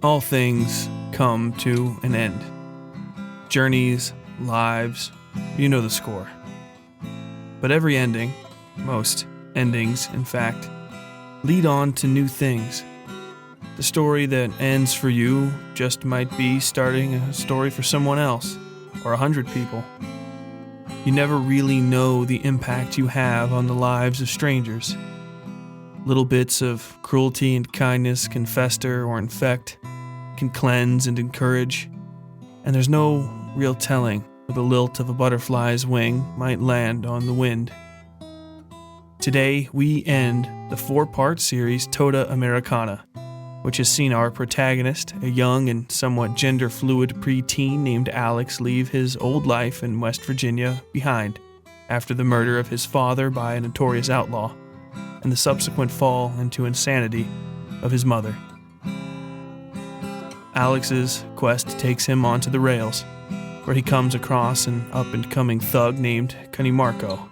All things come to an end. Journeys, lives, you know the score. But every ending, most endings in fact, lead on to new things. The story that ends for you just might be starting a story for someone else, or 100 people. You never really know the impact you have on the lives of strangers. Little bits of cruelty and kindness can fester or infect, can cleanse and encourage, and there's no real telling where the lilt of a butterfly's wing might land on the wind. Today, we end the 4-part series Tota Americana, which has seen our protagonist, a young and somewhat gender-fluid preteen named Alex, leave his old life in West Virginia behind after the murder of his father by a notorious outlaw, and the subsequent fall into insanity of his mother. Alex's quest takes him onto the rails, where he comes across an up-and-coming thug named Marco.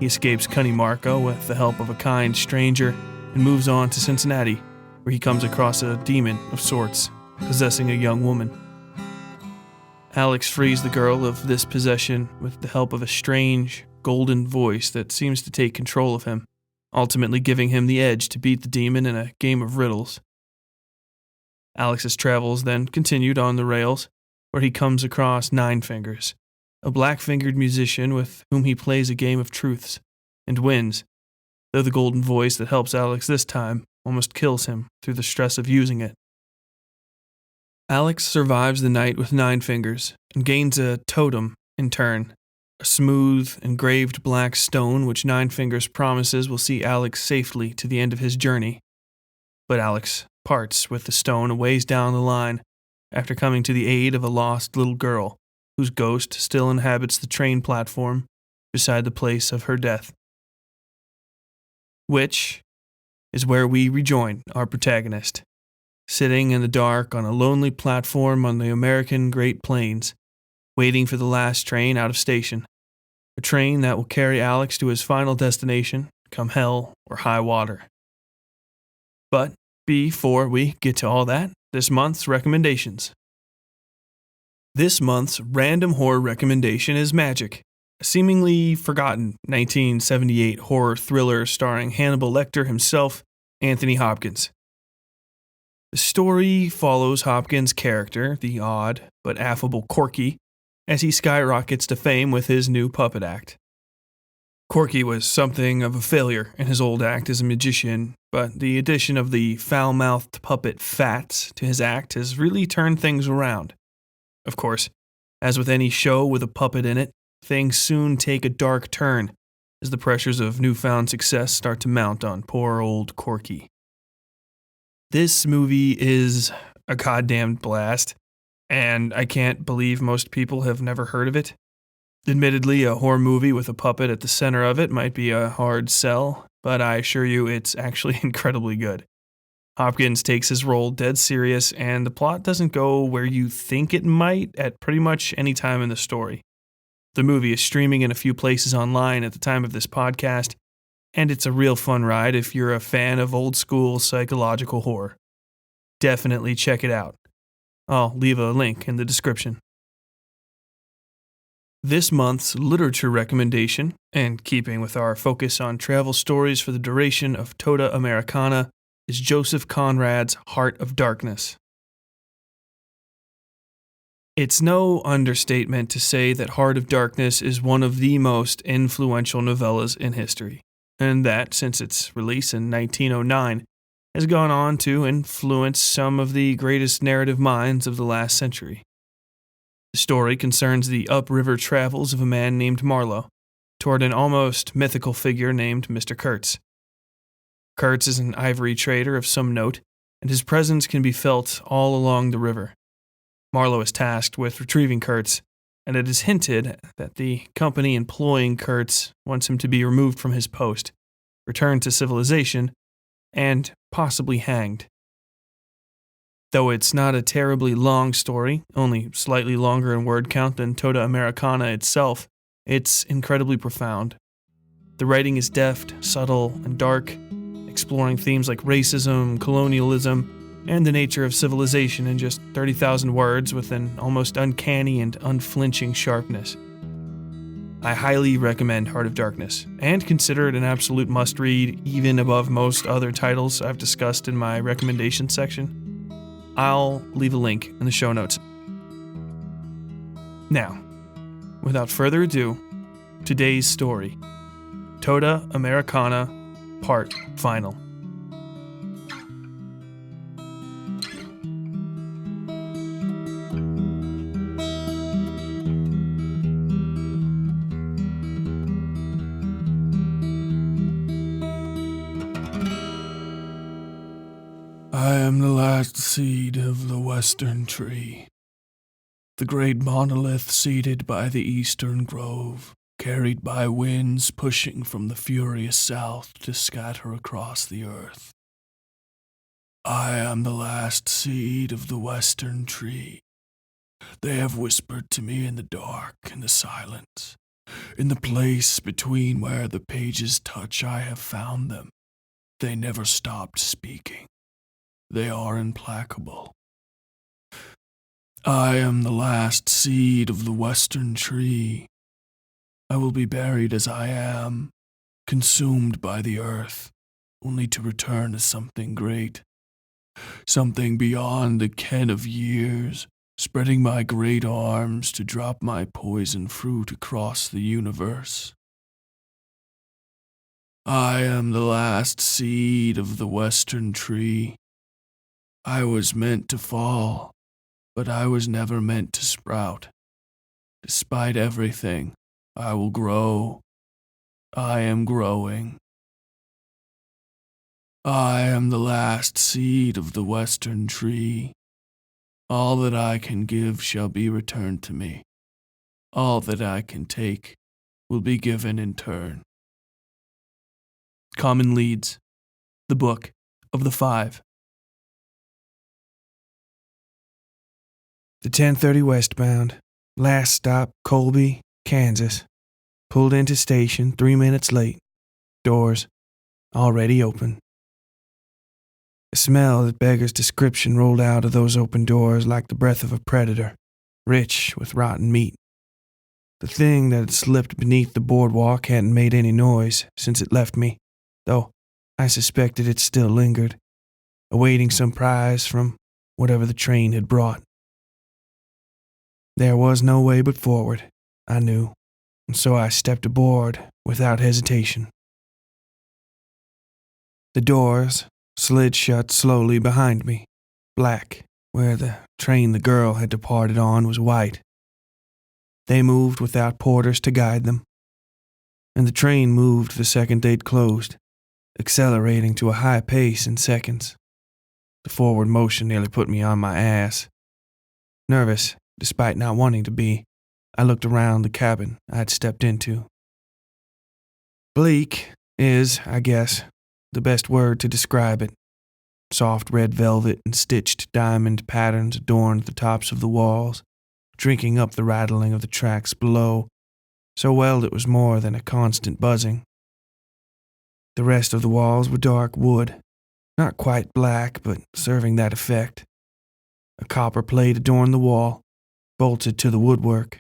He escapes Marco with the help of a kind stranger and moves on to Cincinnati, where he comes across a demon of sorts, possessing a young woman. Alex frees the girl of this possession with the help of a strange, golden voice that seems to take control of him, ultimately giving him the edge to beat the demon in a game of riddles. Alex's travels then continued on the rails, where he comes across Nine Fingers, a black-fingered musician with whom he plays a game of truths, and wins, though the golden voice that helps Alex this time almost kills him through the stress of using it. Alex survives the night with Nine Fingers and gains a totem in turn, a smooth, engraved black stone which Nine Fingers promises will see Alex safely to the end of his journey. But Alex parts with the stone a ways down the line after coming to the aid of a lost little girl whose ghost still inhabits the train platform beside the place of her death. Which is where we rejoin our protagonist, sitting in the dark on a lonely platform on the American Great Plains, waiting for the last train out of station, a train that will carry Alex to his final destination, come hell or high water. But before we get to all that, this month's recommendations. This month's random horror recommendation is Magic, a seemingly forgotten 1978 horror thriller starring Hannibal Lecter himself, Anthony Hopkins. The story follows Hopkins' character, the odd but affable Corky, as he skyrockets to fame with his new puppet act. Corky was something of a failure in his old act as a magician, but the addition of the foul-mouthed puppet Fats to his act has really turned things around. Of course, as with any show with a puppet in it, things soon take a dark turn as the pressures of newfound success start to mount on poor old Corky. This movie is a goddamn blast, and I can't believe most people have never heard of it. Admittedly, a horror movie with a puppet at the center of it might be a hard sell, but I assure you it's actually incredibly good. Hopkins takes his role dead serious, and the plot doesn't go where you think it might at pretty much any time in the story. The movie is streaming in a few places online at the time of this podcast, and it's a real fun ride if you're a fan of old-school psychological horror. Definitely check it out. I'll leave a link in the description. This month's literature recommendation, and keeping with our focus on travel stories for the duration of Tota Americana, is Joseph Conrad's Heart of Darkness. It's no understatement to say that Heart of Darkness is one of the most influential novellas in history, and that, since its release in 1909, has gone on to influence some of the greatest narrative minds of the last century. The story concerns the upriver travels of a man named Marlowe toward an almost mythical figure named Mr. Kurtz. Kurtz is an ivory trader of some note, and his presence can be felt all along the river. Marlowe is tasked with retrieving Kurtz, and it is hinted that the company employing Kurtz wants him to be removed from his post, returned to civilization, and possibly hanged. Though it's not a terribly long story, only slightly longer in word count than Tota Americana itself, it's incredibly profound. The writing is deft, subtle, and dark, exploring themes like racism, colonialism, and the nature of civilization in just 30,000 words with an almost uncanny and unflinching sharpness. I highly recommend Heart of Darkness, and consider it an absolute must-read, even above most other titles I've discussed in my recommendations section. I'll leave a link in the show notes. Now, without further ado, today's story, Tota Americana, Part Final. I am the last seed of the western tree, the great monolith seated by the eastern grove, carried by winds pushing from the furious south to scatter across the earth. I am the last seed of the western tree. They have whispered to me in the dark and the silence. In the place between where the pages touch, I have found them. They never stopped speaking. They are implacable. I am the last seed of the western tree. I will be buried as I am, consumed by the earth, only to return as something great, something beyond the ken of years, spreading my great arms to drop my poison fruit across the universe. I am the last seed of the western tree. I was meant to fall, but I was never meant to sprout. Despite everything, I will grow. I am growing. I am the last seed of the western tree. All that I can give shall be returned to me. All that I can take will be given in turn. Common Leads, the Book of the Five. The 10:30 westbound, last stop Colby, Kansas. Pulled into station 3 minutes late. Doors already open. The smell that beggars description rolled out of those open doors like the breath of a predator, rich with rotten meat. The thing that had slipped beneath the boardwalk hadn't made any noise since it left me, though I suspected it still lingered, awaiting some prize from whatever the train had brought. There was no way but forward, I knew, and so I stepped aboard without hesitation. The doors slid shut slowly behind me. Black, where the train the girl had departed on was white. They moved without porters to guide them, and the train moved the second they'd closed, accelerating to a high pace in seconds. The forward motion nearly put me on my ass. Nervous, despite not wanting to be, I looked around the cabin I'd stepped into. Bleak is, I guess, the best word to describe it. Soft red velvet and stitched diamond patterns adorned the tops of the walls, drinking up the rattling of the tracks below, so well it was more than a constant buzzing. The rest of the walls were dark wood, not quite black, but serving that effect. A copper plate adorned the wall, bolted to the woodwork.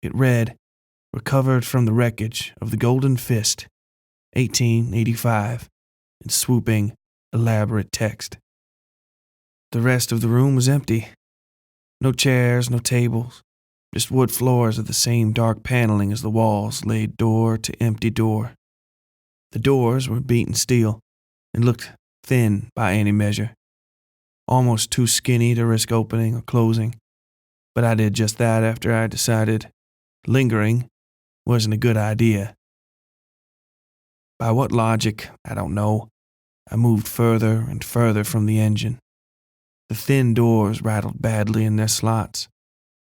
It read, "Recovered from the wreckage of the Golden Fist, 1885, in swooping, elaborate text. The rest of the room was empty. No chairs, no tables, just wood floors of the same dark paneling as the walls laid door to empty door. The doors were beaten steel and looked thin by any measure, almost too skinny to risk opening or closing, but I did just that after I decided lingering wasn't a good idea. By what logic, I don't know, I moved further and further from the engine. The thin doors rattled badly in their slots,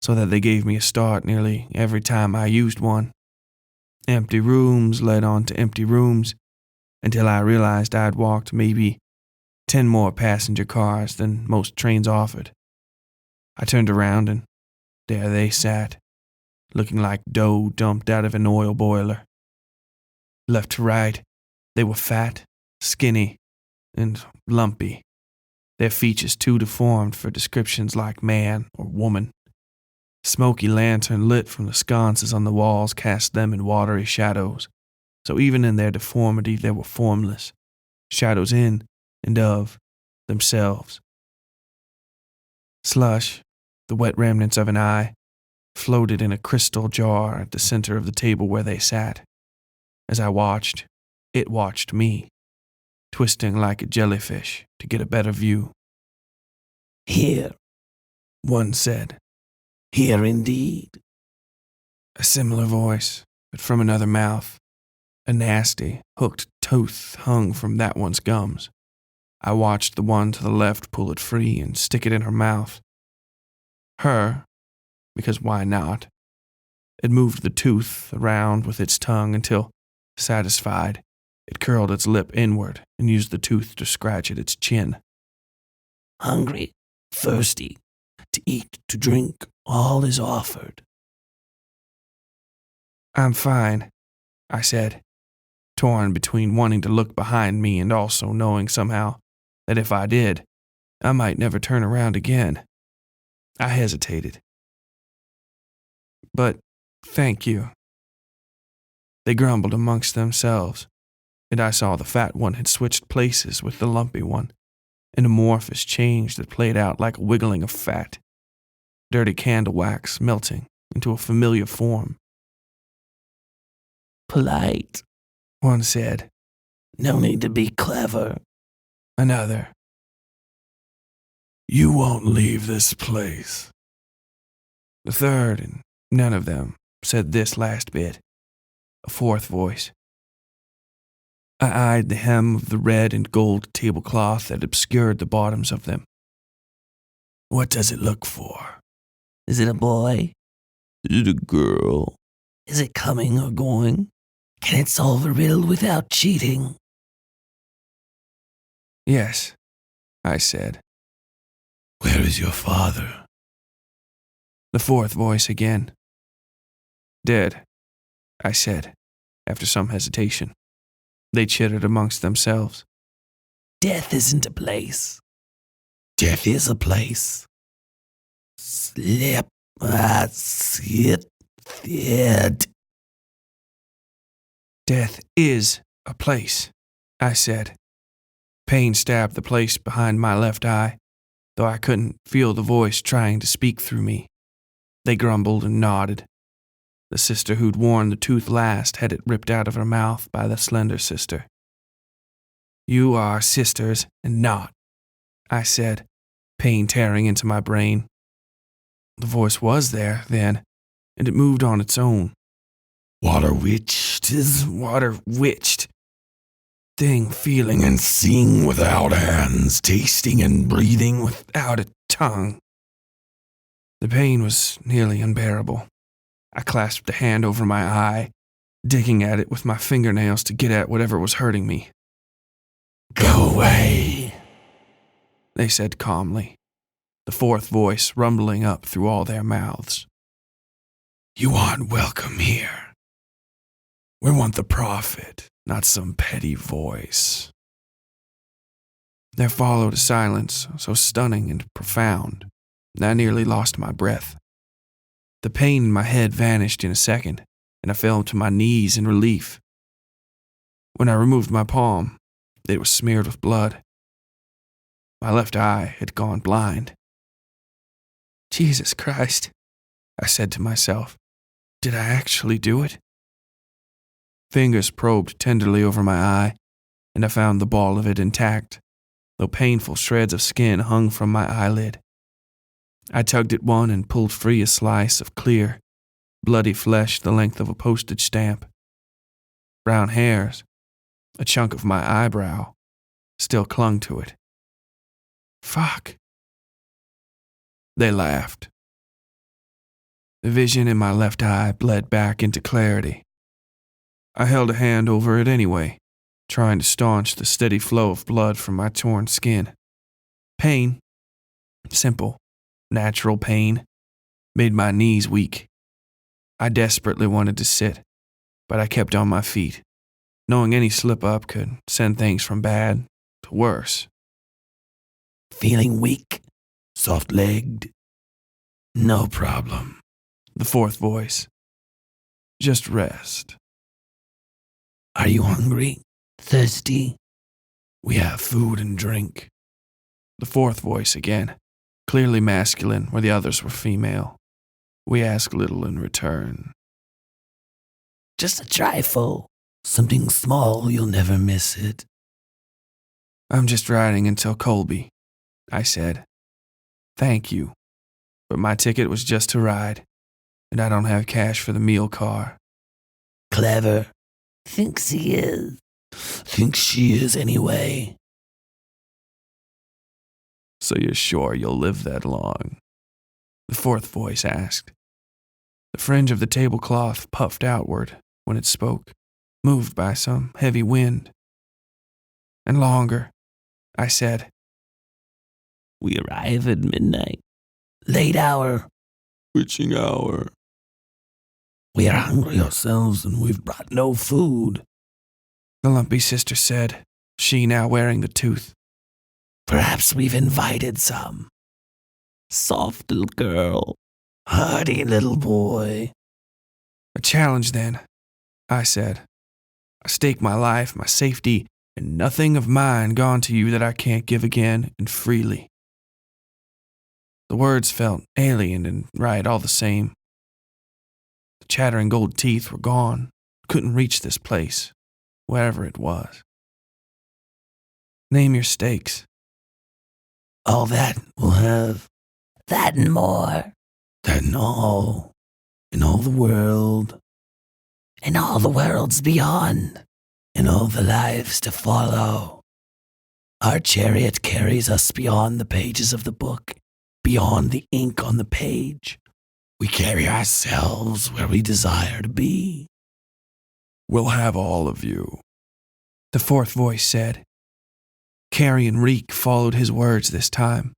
so that they gave me a start nearly every time I used one. Empty rooms led on to empty rooms, until I realized I'd walked maybe 10 more passenger cars than most trains offered. I turned around and there they sat, looking like dough dumped out of an oil boiler. Left to right, they were fat, skinny, and lumpy. their features too deformed for descriptions like man or woman. Smoky lantern lit from the sconces on the walls cast them in watery shadows, so even in their deformity they were formless, shadows in and of themselves. Slush, the wet remnants of an eye, floated in a crystal jar at the center of the table where they sat. As I watched, it watched me, twisting like a jellyfish to get a better view. "Here," one said. "Here indeed." A similar voice, but from another mouth. A nasty, hooked tooth hung from that one's gums. I watched the one to the left pull it free and stick it in her mouth. Her, because why not? It moved the tooth around with its tongue until, satisfied, it curled its lip inward and used the tooth to scratch at its chin. "Hungry, thirsty, to eat, to drink, all is offered." I'm fine, I said, torn between wanting to look behind me and also knowing somehow that if I did, I might never turn around again. I hesitated. But thank you. They grumbled amongst themselves, and I saw the fat one had switched places with the lumpy one, an amorphous change that played out like a wiggling of fat, dirty candle wax melting into a familiar form. "Polite," one said. "No need to be clever." Another. "You won't leave this place." The third, and none of them, said this last bit. A fourth voice. I eyed the hem of the red and gold tablecloth that obscured the bottoms of them. "What does it look for?" Is it a boy? "Is it a girl?" Is it coming or going? Can it solve a riddle without cheating?" Yes, I said. "Where is your father?" The fourth voice again. Dead, I said, after some hesitation. They chittered amongst themselves. Death isn't a place. "Death is a place." Slip, sit, dead. Death is a place, I said. Pain stabbed the place behind my left eye, though I couldn't feel the voice trying to speak through me. They grumbled and nodded. The sister who'd worn the tooth last had it ripped out of her mouth by the slender sister. You are sisters and not, I said, pain tearing into my brain. The voice was there, then, and it moved on its own. "Water witched is Water witched. thing feeling and seeing without hands, tasting and breathing Without a tongue. The pain was nearly unbearable. I clasped a hand over my eye, digging at it with my fingernails to get at whatever was hurting me. Go away," They said calmly, the fourth voice rumbling up through all their mouths. "You aren't welcome here. We want the prophet, not some petty voice." There followed a silence so stunning and profound that I nearly lost my breath. The pain in my head vanished in a second, and I fell to my knees in relief. When I removed my palm, it was smeared with blood. My left eye had gone blind. Jesus Christ, I said to myself, did I actually do it? Fingers probed tenderly over my eye, and I found the ball of it intact, though painful shreds of skin hung from my eyelid. I tugged at one and pulled free a slice of clear, bloody flesh the length of a postage stamp. Brown hairs, a chunk of my eyebrow, still clung to it. Fuck. They laughed. The vision in my left eye bled back into clarity. I held a hand over it anyway, trying to staunch the steady flow of blood from my torn skin. Pain, simple, natural pain, made my knees weak. I desperately wanted to sit, but I kept on my feet, knowing any slip-up could send things from bad to worse. Feeling weak? Soft-legged? No problem. The fourth voice. Just rest. Are you hungry? Thirsty? We have food and drink. The fourth voice again, clearly masculine where the others were female. We ask little in return. Just a trifle. Something small, you'll never miss it. I'm just riding until Colby, I said. Thank you, but my ticket was just to ride, and I don't have cash for the meal car. Clever. Thinks he is. Thinks she is anyway. So you're sure you'll live that long? The fourth voice asked. The fringe of the tablecloth puffed outward when it spoke, moved by some heavy wind. And longer, I said. We arrive at midnight. Late hour. Witching hour. We are hungry ourselves and we've brought no food. The lumpy sister said, she now wearing the tooth. Perhaps we've invited some. Soft little girl. Hardy little boy. A challenge then, I said. I stake my life, my safety, and nothing of mine gone to you that I can't give again and freely. The words felt alien and right all the same. The chattering gold teeth were gone, couldn't reach this place, wherever it was. Name your stakes. All that we'll have. That and more. That and all. In all the world. And all the worlds beyond. And all the lives to follow. Our chariot carries us beyond the pages of the book, beyond the ink on the page. We carry ourselves where we desire to be. We'll have all of you, the fourth voice said. Carrion reek followed his words this time,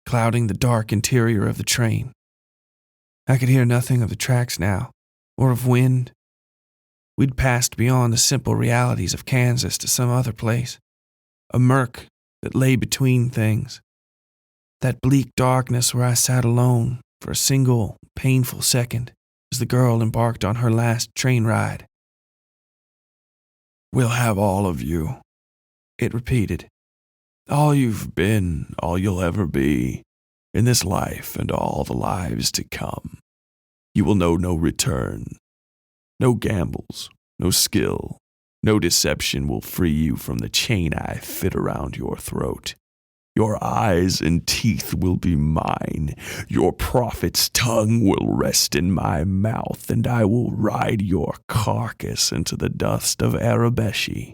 clouding the dark interior of the train. I could hear nothing of the tracks now, or of wind. We'd passed beyond the simple realities of Kansas to some other place, a murk that lay between things. That bleak darkness where I sat alone for a single, painful second as the girl embarked on her last train ride. We'll have all of you, it repeated. All you've been, all you'll ever be, in this life and all the lives to come. You will know no return. No gambles, no skill, no deception will free you from the chain I fit around your throat. Your eyes and teeth will be mine. Your prophet's tongue will rest in my mouth, and I will ride your carcass into the dust of Arabeshi.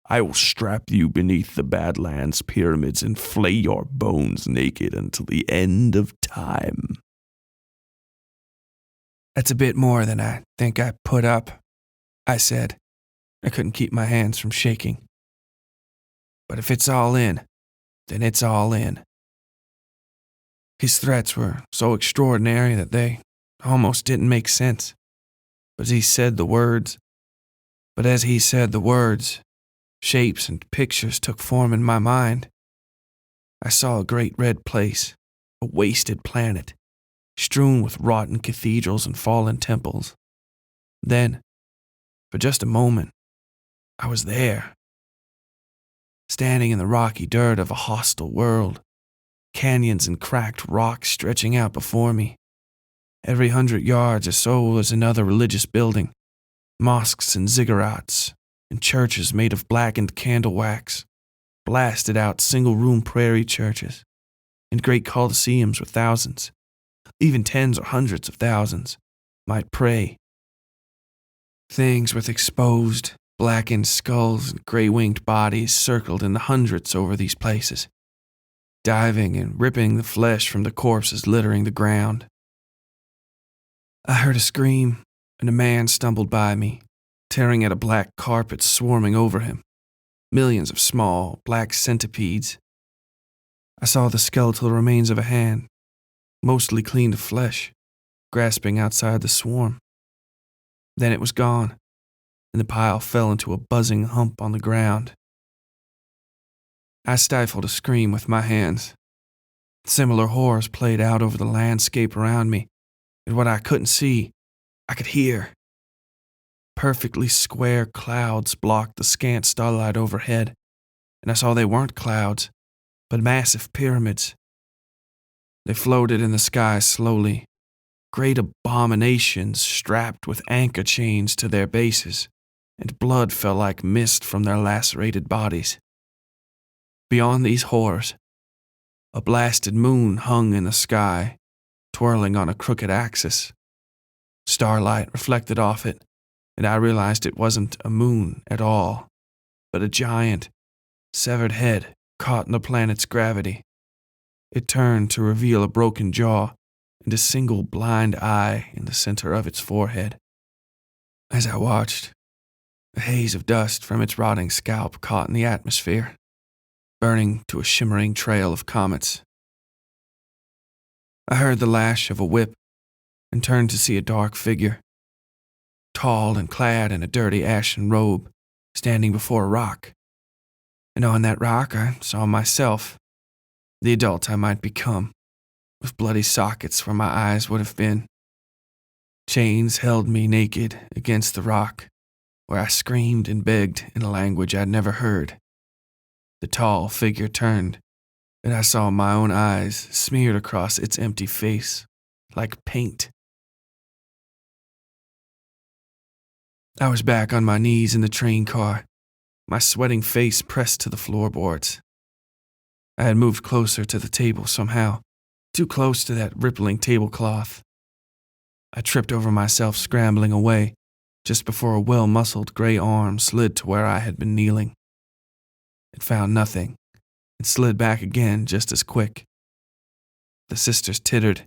I will strap you beneath the Badlands pyramids and flay your bones naked until the end of time. That's a bit more than I think I put up, I said. I couldn't keep my hands from shaking. But if it's all in, then it's all in. His threats were so extraordinary that they almost didn't make sense. But as he said the words, shapes and pictures took form in my mind. I saw a great red place, a wasted planet, strewn with rotten cathedrals and fallen temples. Then, for just a moment, I was there. Standing in the rocky dirt of a hostile world, canyons and cracked rocks stretching out before me. Every 100 yards or so was another religious building, mosques and ziggurats, and churches made of blackened candle wax, blasted out single-room prairie churches, and great coliseums where thousands, even tens or hundreds of thousands, might pray. Things with exposed, blackened skulls and gray-winged bodies circled in the hundreds over these places, diving and ripping the flesh from the corpses littering the ground. I heard a scream, and a man stumbled by me, tearing at a black carpet swarming over him, millions of small, black centipedes. I saw the skeletal remains of a hand, mostly clean of flesh, grasping outside the swarm. Then it was gone, and the pile fell into a buzzing hump on the ground. I stifled a scream with my hands. Similar horrors played out over the landscape around me, and what I couldn't see, I could hear. Perfectly square clouds blocked the scant starlight overhead, and I saw they weren't clouds, but massive pyramids. They floated in the sky slowly, great abominations strapped with anchor chains to their bases, and blood fell like mist from their lacerated bodies. Beyond these horrors, a blasted moon hung in the sky, twirling on a crooked axis. Starlight reflected off it, and I realized it wasn't a moon at all, but a giant, severed head caught in the planet's gravity. It turned to reveal a broken jaw and a single blind eye in the center of its forehead. As I watched, a haze of dust from its rotting scalp caught in the atmosphere, burning to a shimmering trail of comets. I heard the lash of a whip and turned to see a dark figure, tall and clad in a dirty ashen robe, standing before a rock. And on that rock I saw myself, the adult I might become, with bloody sockets where my eyes would have been. Chains held me naked against the rock, where I screamed and begged in a language I'd never heard. The tall figure turned, and I saw my own eyes smeared across its empty face, like paint. I was back on my knees in the train car, my sweating face pressed to the floorboards. I had moved closer to the table somehow, too close to that rippling tablecloth. I tripped over myself scrambling away, just before a well-muscled gray arm slid to where I had been kneeling. It found nothing, and slid back again just as quick. The sisters tittered.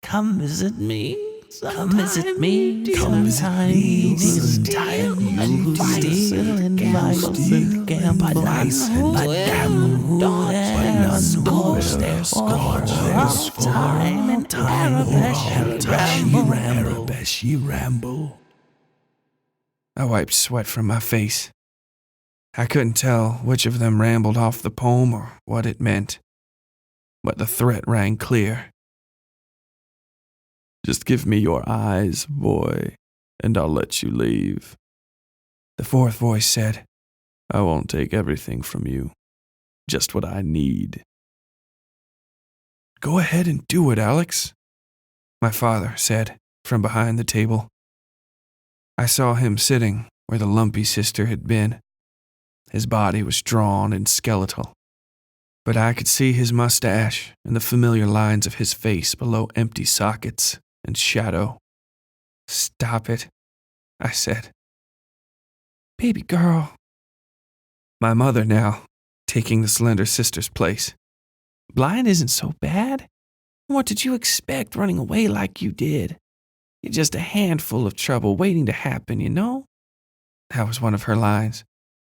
Come visit me. Come visit me. Come visit me. Sometime you steal and gamble and gamble. But gamble, none scores their score. All time and Arabesh ye ramble. I wiped sweat from my face. I couldn't tell which of them rambled off the poem or what it meant, but the threat rang clear. Just give me your eyes, boy, and I'll let you leave. The fourth voice said, I won't take everything from you, just what I need. Go ahead and do it, Alex, my father said from behind the table. I saw him sitting where the lumpy sister had been. His body was drawn and skeletal, but I could see his mustache and the familiar lines of his face below empty sockets and shadow. Stop it, I said. Baby girl. My mother now, taking the slender sister's place. Blind isn't so bad. What did you expect running away like you did? You're just a handful of trouble waiting to happen, you know? That was one of her lines.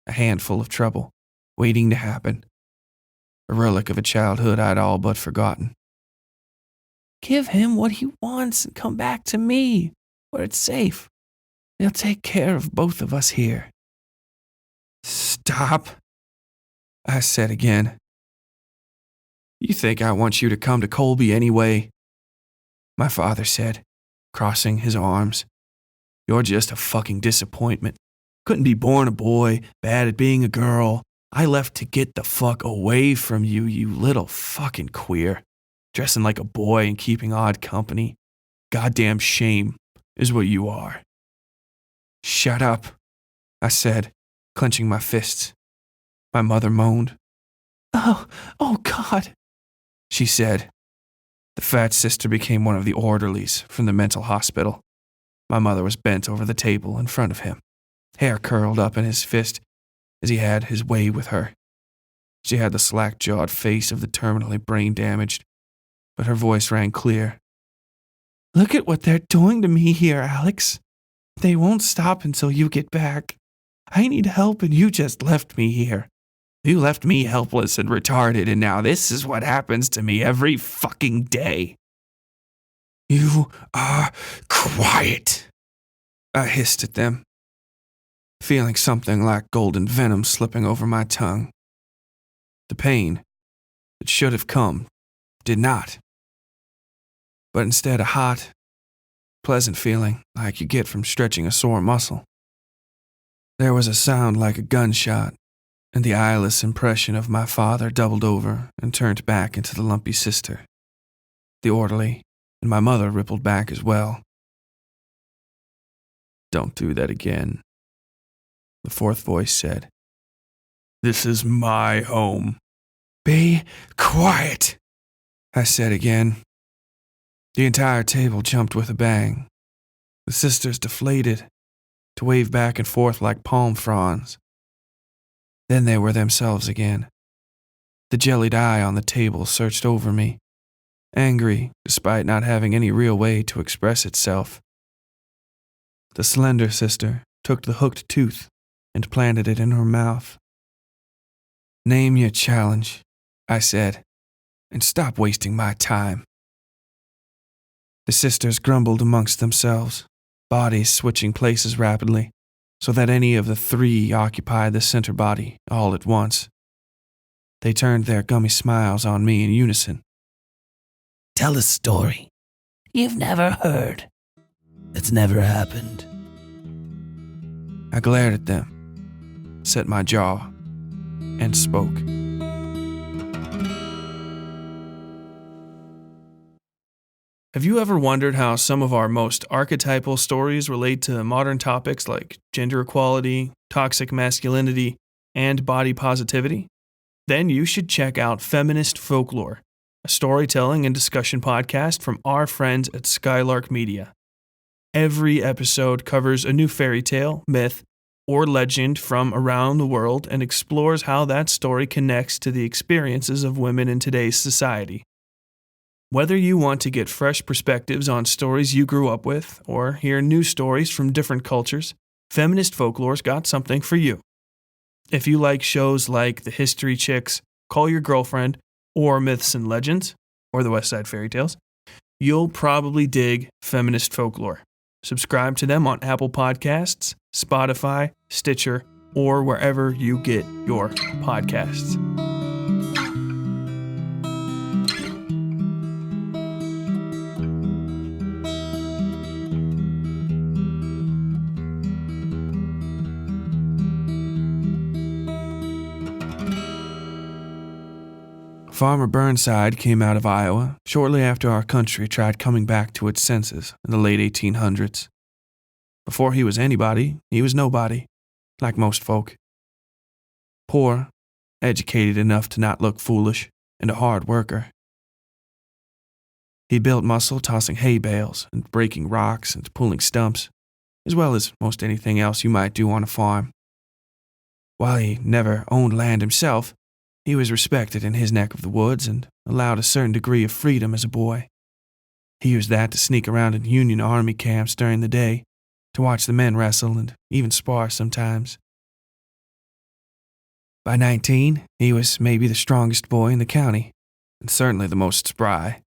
A handful of trouble, waiting to happen. A relic of a childhood I'd all but forgotten. Give him what he wants and come back to me, where it's safe. They'll take care of both of us here. Stop, I said again. You think I want you to come to Colby anyway? My father said, crossing his arms. You're just a fucking disappointment. Couldn't be born a boy, bad at being a girl. I left to get the fuck away from you, you little fucking queer. Dressing like a boy and keeping odd company. Goddamn shame is what you are. Shut up, I said, clenching my fists. My mother moaned. Oh God, she said. The fat sister became one of the orderlies from the mental hospital. My mother was bent over the table in front of him, hair curled up in his fist as he had his way with her. She had the slack-jawed face of the terminally brain-damaged, but her voice rang clear. Look at what they're doing to me here, Alex. They won't stop until you get back. I need help and you just left me here. You left me helpless and retarded, and now this is what happens to me every fucking day. You are quiet, I hissed at them, feeling something like golden venom slipping over my tongue The pain that should have come did not. But instead, a hot, pleasant feeling like you get from stretching a sore muscle. There was a sound like a gunshot, and the eyeless impression of my father doubled over and turned back into the lumpy sister. The orderly and my mother rippled back as well. "Don't do that again," the fourth voice said. "This is my home." "Be quiet," I said again. The entire table jumped with a bang. The sisters deflated to wave back and forth like palm fronds. Then they were themselves again. The jellied eye on the table searched over me, angry despite not having any real way to express itself. The slender sister took the hooked tooth and planted it in her mouth. "Name your challenge," I said, "and stop wasting my time." The sisters grumbled amongst themselves, bodies switching places rapidly, so that any of the three occupied the center body all at once. They turned their gummy smiles on me in unison. Tell a story you've never heard. It's never happened. I glared at them, set my jaw, and spoke. Have you ever wondered how some of our most archetypal stories relate to modern topics like gender equality, toxic masculinity, and body positivity? Then you should check out Feminist Folklore, a storytelling and discussion podcast from our friends at Skylark Media. Every episode covers a new fairy tale, myth, or legend from around the world and explores how that story connects to the experiences of women in today's society. Whether you want to get fresh perspectives on stories you grew up with or hear new stories from different cultures, Feminist Folklore's got something for you. If you like shows like The History Chicks, Call Your Girlfriend, or Myths and Legends, or the Westside Fairytales, you'll probably dig Feminist Folklore. Subscribe to them on Apple Podcasts, Spotify, Stitcher, or wherever you get your podcasts. Farmer Burnside came out of Iowa shortly after our country tried coming back to its senses in the late 1800s. Before he was anybody, he was nobody, like most folk. Poor, educated enough to not look foolish, and a hard worker. He built muscle tossing hay bales and breaking rocks and pulling stumps, as well as most anything else you might do on a farm. While he never owned land himself, he was respected in his neck of the woods and allowed a certain degree of freedom as a boy. He used that to sneak around in Union Army camps during the day, to watch the men wrestle and even spar sometimes. By 19, he was maybe the strongest boy in the county, and certainly the most spry.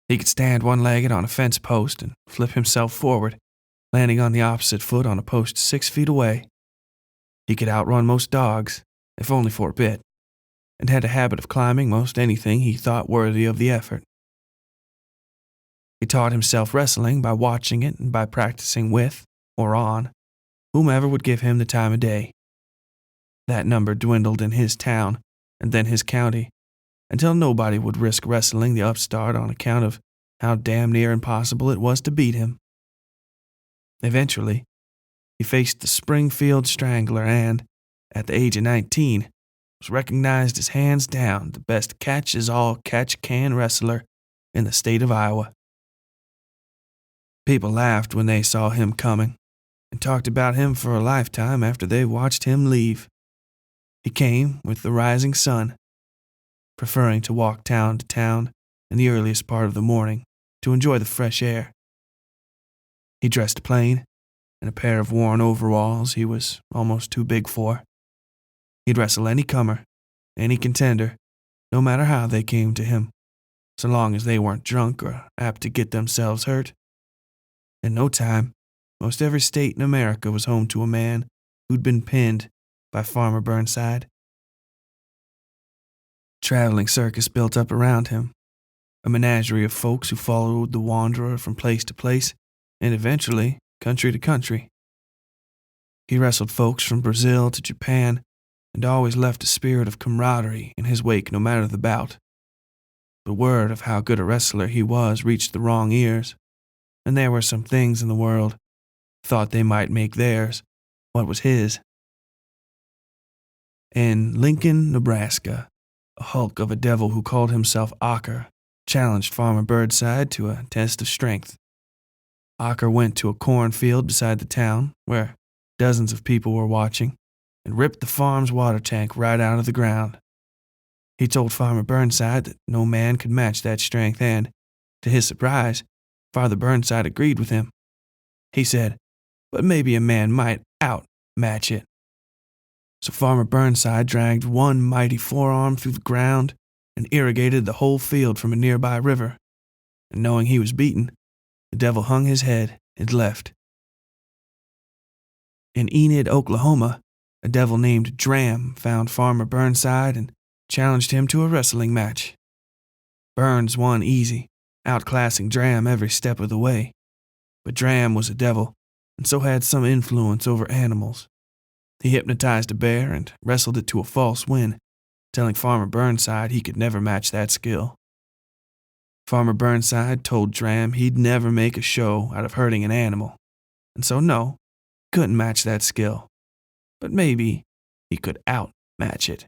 He could stand one-legged on a fence post and flip himself forward, landing on the opposite foot on a post 6 feet away. He could outrun most dogs, if only for a bit, and had a habit of climbing most anything he thought worthy of the effort. He taught himself wrestling by watching it and by practicing with, or on, whomever would give him the time of day. That number dwindled in his town, and then his county, until nobody would risk wrestling the upstart on account of how damn near impossible it was to beat him. Eventually, he faced the Springfield Strangler and, at the age of 19, was recognized as hands down the best catch-as-all-catch-can wrestler in the state of Iowa. People laughed when they saw him coming and talked about him for a lifetime after they watched him leave. He came with the rising sun, preferring to walk town to town in the earliest part of the morning to enjoy the fresh air. He dressed plain in a pair of worn overalls he was almost too big for. He'd wrestle any comer, any contender, no matter how they came to him, so long as they weren't drunk or apt to get themselves hurt. In no time, most every state in America was home to a man who'd been pinned by Farmer Burnside. Traveling circus built up around him, a menagerie of folks who followed the wanderer from place to place, and eventually country to country. He wrestled folks from Brazil to Japan, and always left a spirit of camaraderie in his wake no matter the bout. The word of how good a wrestler he was reached the wrong ears, and there were some things in the world thought they might make theirs what was his. In Lincoln, Nebraska, a hulk of a devil who called himself Ocker challenged Farmer Burnside to a test of strength. Ocker went to a cornfield beside the town, where dozens of people were watching, and ripped the farm's water tank right out of the ground. He told Farmer Burnside that no man could match that strength, and, to his surprise, Father Burnside agreed with him. He said, but maybe a man might outmatch it. So Farmer Burnside dragged one mighty forearm through the ground and irrigated the whole field from a nearby river. And knowing he was beaten, the devil hung his head and left. In Enid, Oklahoma, a devil named Dram found Farmer Burnside and challenged him to a wrestling match. Burns won easy, outclassing Dram every step of the way. But Dram was a devil, and so had some influence over animals. He hypnotized a bear and wrestled it to a false win, telling Farmer Burnside he could never match that skill. Farmer Burnside told Dram he'd never make a show out of hurting an animal, and so no, couldn't match that skill. But maybe he could outmatch it.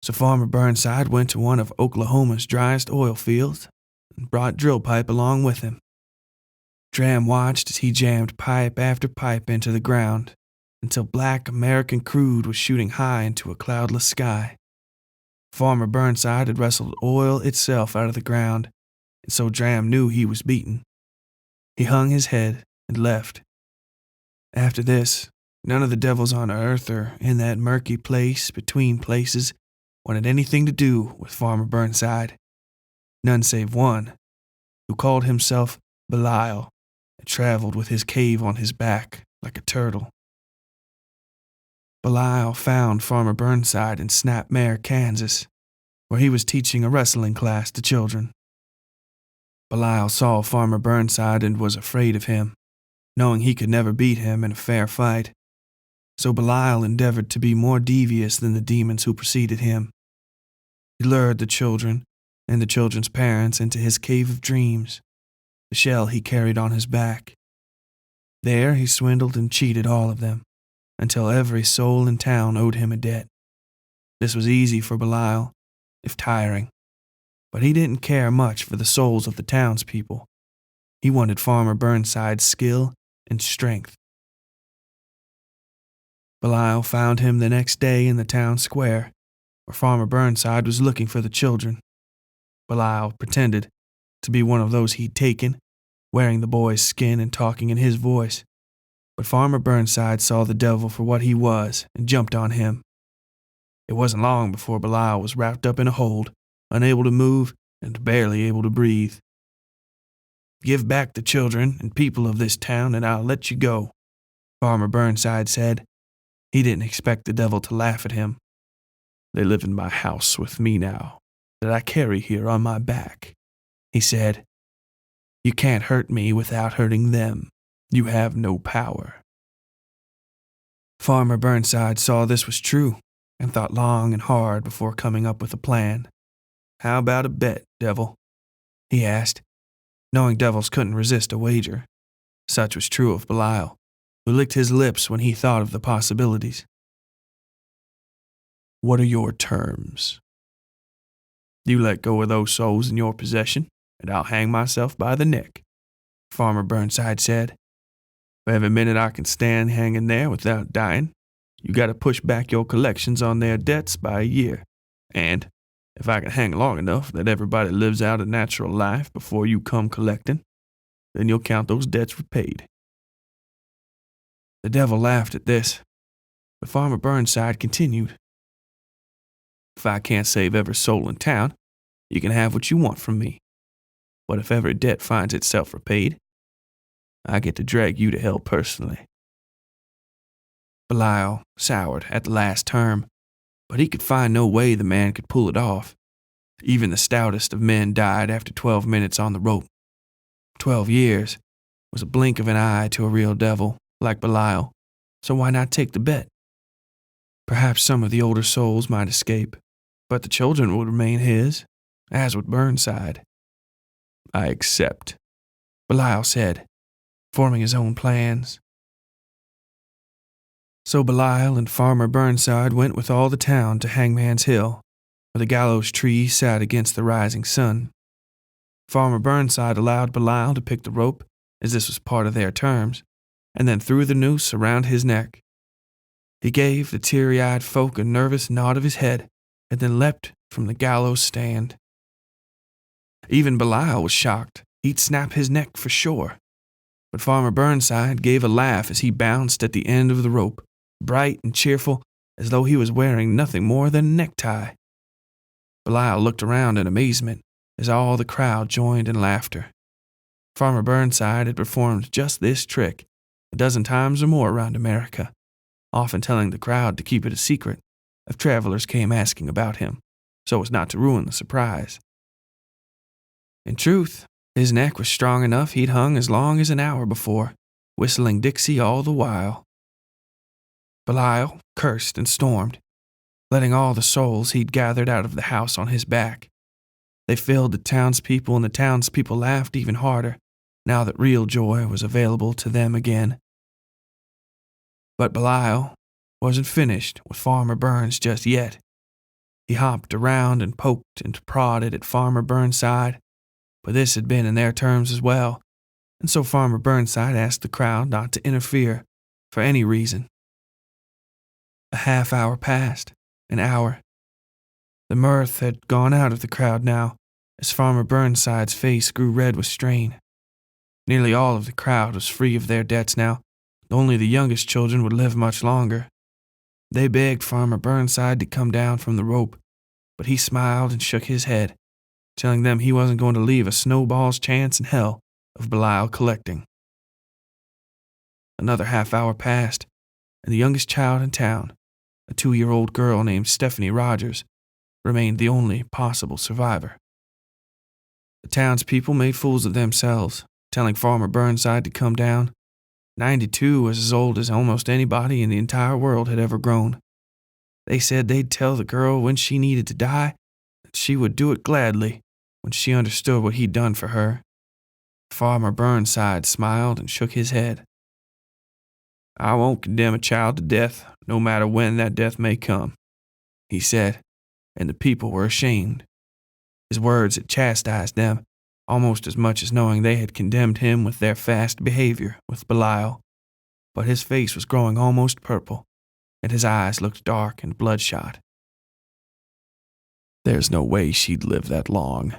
So Farmer Burnside went to one of Oklahoma's driest oil fields and brought drill pipe along with him. Dram watched as he jammed pipe after pipe into the ground until black American crude was shooting high into a cloudless sky. Farmer Burnside had wrestled oil itself out of the ground, and so Dram knew he was beaten. He hung his head and left. After this, none of the devils on earth or in that murky place between places wanted anything to do with Farmer Burnside. None save one, who called himself Belial and traveled with his cave on his back like a turtle. Belial found Farmer Burnside in Snapmare, Kansas, where he was teaching a wrestling class to children. Belial saw Farmer Burnside and was afraid of him, knowing he could never beat him in a fair fight. So Belial endeavored to be more devious than the demons who preceded him. He lured the children and the children's parents into his cave of dreams, the shell he carried on his back. There he swindled and cheated all of them, until every soul in town owed him a debt. This was easy for Belial, if tiring, but he didn't care much for the souls of the townspeople. He wanted Farmer Burnside's skill and strength. Belial found him the next day in the town square, where Farmer Burnside was looking for the children. Belial pretended to be one of those he'd taken, wearing the boy's skin and talking in his voice. But Farmer Burnside saw the devil for what he was and jumped on him. It wasn't long before Belial was wrapped up in a hold, unable to move and barely able to breathe. "Give back the children and people of this town and I'll let you go," Farmer Burnside said. He didn't expect the devil to laugh at him. "They live in my house with me now, that I carry here on my back," he said. "You can't hurt me without hurting them. You have no power." Farmer Burnside saw this was true and thought long and hard before coming up with a plan. "How about a bet, devil?" he asked, knowing devils couldn't resist a wager. Such was true of Belial, who licked his lips when he thought of the possibilities. "What are your terms?" "You let go of those souls in your possession, and I'll hang myself by the neck," Farmer Burnside said. "For every minute I can stand hanging there without dying, you got to push back your collections on their debts by a year. And if I can hang long enough that everybody lives out a natural life before you come collecting, then you'll count those debts repaid." The devil laughed at this, but Farmer Burnside continued. "If I can't save every soul in town, you can have what you want from me. But if every debt finds itself repaid, I get to drag you to hell personally." Belial soured at the last term, but he could find no way the man could pull it off. Even the stoutest of men died after 12 minutes on the rope. 12 years was a blink of an eye to a real devil like Belial, so why not take the bet? Perhaps some of the older souls might escape, but the children would remain his, as would Burnside. I accept, Belial said, forming his own plans. So Belial and Farmer Burnside went with all the town to Hangman's Hill, where the gallows tree sat against the rising sun. Farmer Burnside allowed Belial to pick the rope, as this was part of their terms, and then threw the noose around his neck. He gave the teary-eyed folk a nervous nod of his head, and then leapt from the gallows stand. Even Belial was shocked. He'd snap his neck for sure. But Farmer Burnside gave a laugh as he bounced at the end of the rope, bright and cheerful, as though he was wearing nothing more than a necktie. Belial looked around in amazement as all the crowd joined in laughter. Farmer Burnside had performed just this trick a dozen times or more around America, often telling the crowd to keep it a secret if travelers came asking about him, so as not to ruin the surprise. In truth, his neck was strong enough he'd hung as long as an hour before, whistling Dixie all the while. Belial cursed and stormed, letting all the souls he'd gathered out of the house on his back. They filled the townspeople, and the townspeople laughed even harder, now that real joy was available to them again. But Belial wasn't finished with Farmer Burns just yet. He hopped around and poked and prodded at Farmer Burnside, but this had been in their terms as well, and so Farmer Burnside asked the crowd not to interfere for any reason. A half hour passed, an hour. The mirth had gone out of the crowd now, as Farmer Burnside's face grew red with strain. Nearly all of the crowd was free of their debts now. Only the youngest children would live much longer. They begged Farmer Burnside to come down from the rope, but he smiled and shook his head, telling them he wasn't going to leave a snowball's chance in hell of Belial collecting. Another half hour passed, and the youngest child in town, a 2-year-old girl named Stephanie Rogers, remained the only possible survivor. The townspeople made fools of themselves, telling Farmer Burnside to come down. 92 was as old as almost anybody in the entire world had ever grown. They said they'd tell the girl when she needed to die, that she would do it gladly when she understood what he'd done for her. Farmer Burnside smiled and shook his head. I won't condemn a child to death, no matter when that death may come, he said, and the people were ashamed. His words had chastised them, almost as much as knowing they had condemned him with their fast behavior with Belial, but his face was growing almost purple, and his eyes looked dark and bloodshot. There's no way she'd live that long,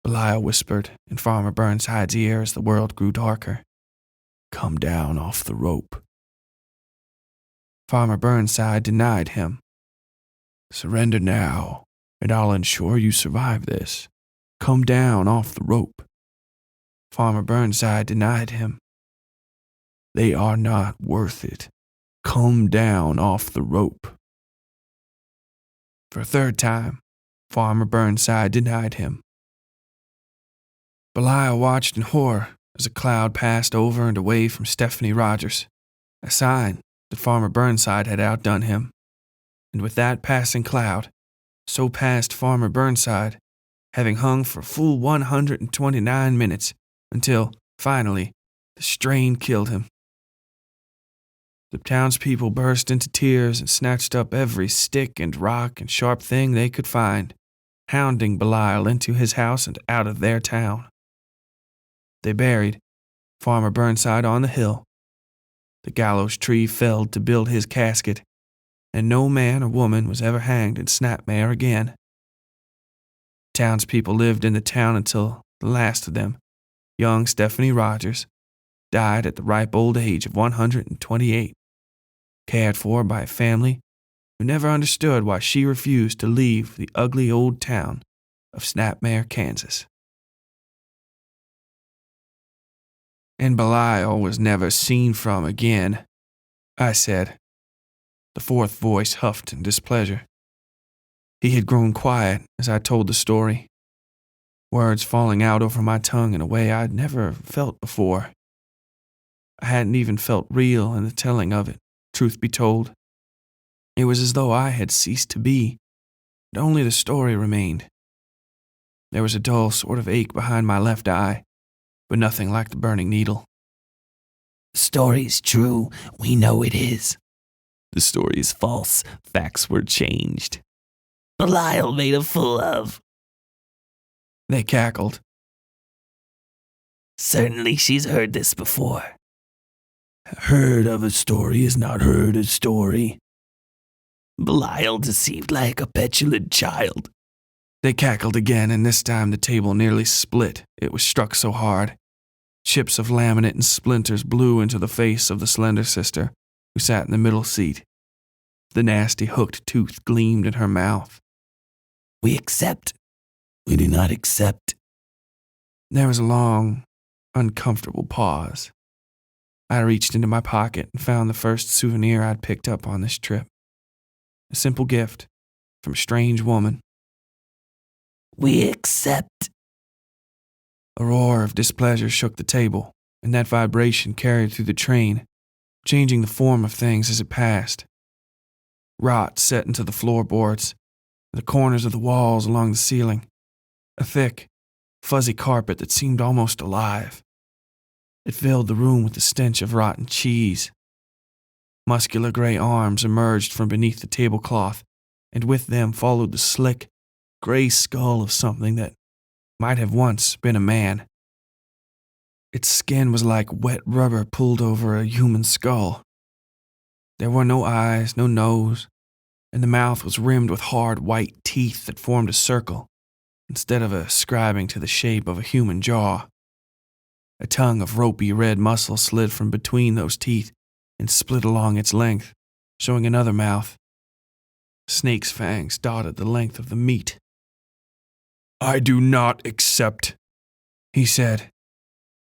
Belial whispered in Farmer Burnside's ear as the world grew darker. Come down off the rope. Farmer Burnside denied him. Surrender now, and I'll ensure you survive this. Come down off the rope. Farmer Burnside denied him. They are not worth it. Come down off the rope. For a third time, Farmer Burnside denied him. Belial watched in horror as a cloud passed over and away from Stephanie Rogers, a sign that Farmer Burnside had outdone him. And with that passing cloud, so passed Farmer Burnside, having hung for a full 129 minutes until, finally, the strain killed him. The townspeople burst into tears and snatched up every stick and rock and sharp thing they could find, hounding Belial into his house and out of their town. They buried Farmer Burnside on the hill. The gallows tree felled to build his casket, and no man or woman was ever hanged in Snapmare again. Townspeople lived in the town until the last of them, young Stephanie Rogers, died at the ripe old age of 128, cared for by a family who never understood why she refused to leave the ugly old town of Snapmare, Kansas. And Belial was never seen from again, I said. The fourth voice huffed in displeasure. He had grown quiet as I told the story, words falling out over my tongue in a way I'd never felt before. I hadn't even felt real in the telling of it, truth be told. It was as though I had ceased to be, and only the story remained. There was a dull sort of ache behind my left eye, but nothing like the burning needle. The story's true. We know it is. The story is false. Facts were changed. Belial made a fool of. They cackled. Certainly she's heard this before. Heard of a story is not heard a story. Belial deceived like a petulant child. They cackled again, and this time the table nearly split. It was struck so hard. Chips of laminate and splinters blew into the face of the slender sister, who sat in the middle seat. The nasty hooked tooth gleamed in her mouth. We accept. We do not accept. There was a long, uncomfortable pause. I reached into my pocket and found the first souvenir I'd picked up on this trip. A simple gift from a strange woman. We accept. A roar of displeasure shook the table, and that vibration carried through the train, changing the form of things as it passed. Rot set into the floorboards, the corners of the walls along the ceiling, a thick, fuzzy carpet that seemed almost alive. It filled the room with the stench of rotten cheese. Muscular gray arms emerged from beneath the tablecloth, and with them followed the slick, gray skull of something that might have once been a man. Its skin was like wet rubber pulled over a human skull. There were no eyes, no nose, and the mouth was rimmed with hard white teeth that formed a circle, instead of ascribing to the shape of a human jaw. A tongue of ropey red muscle slid from between those teeth and split along its length, showing another mouth. Snake's fangs dotted the length of the meat. I do not accept, he said.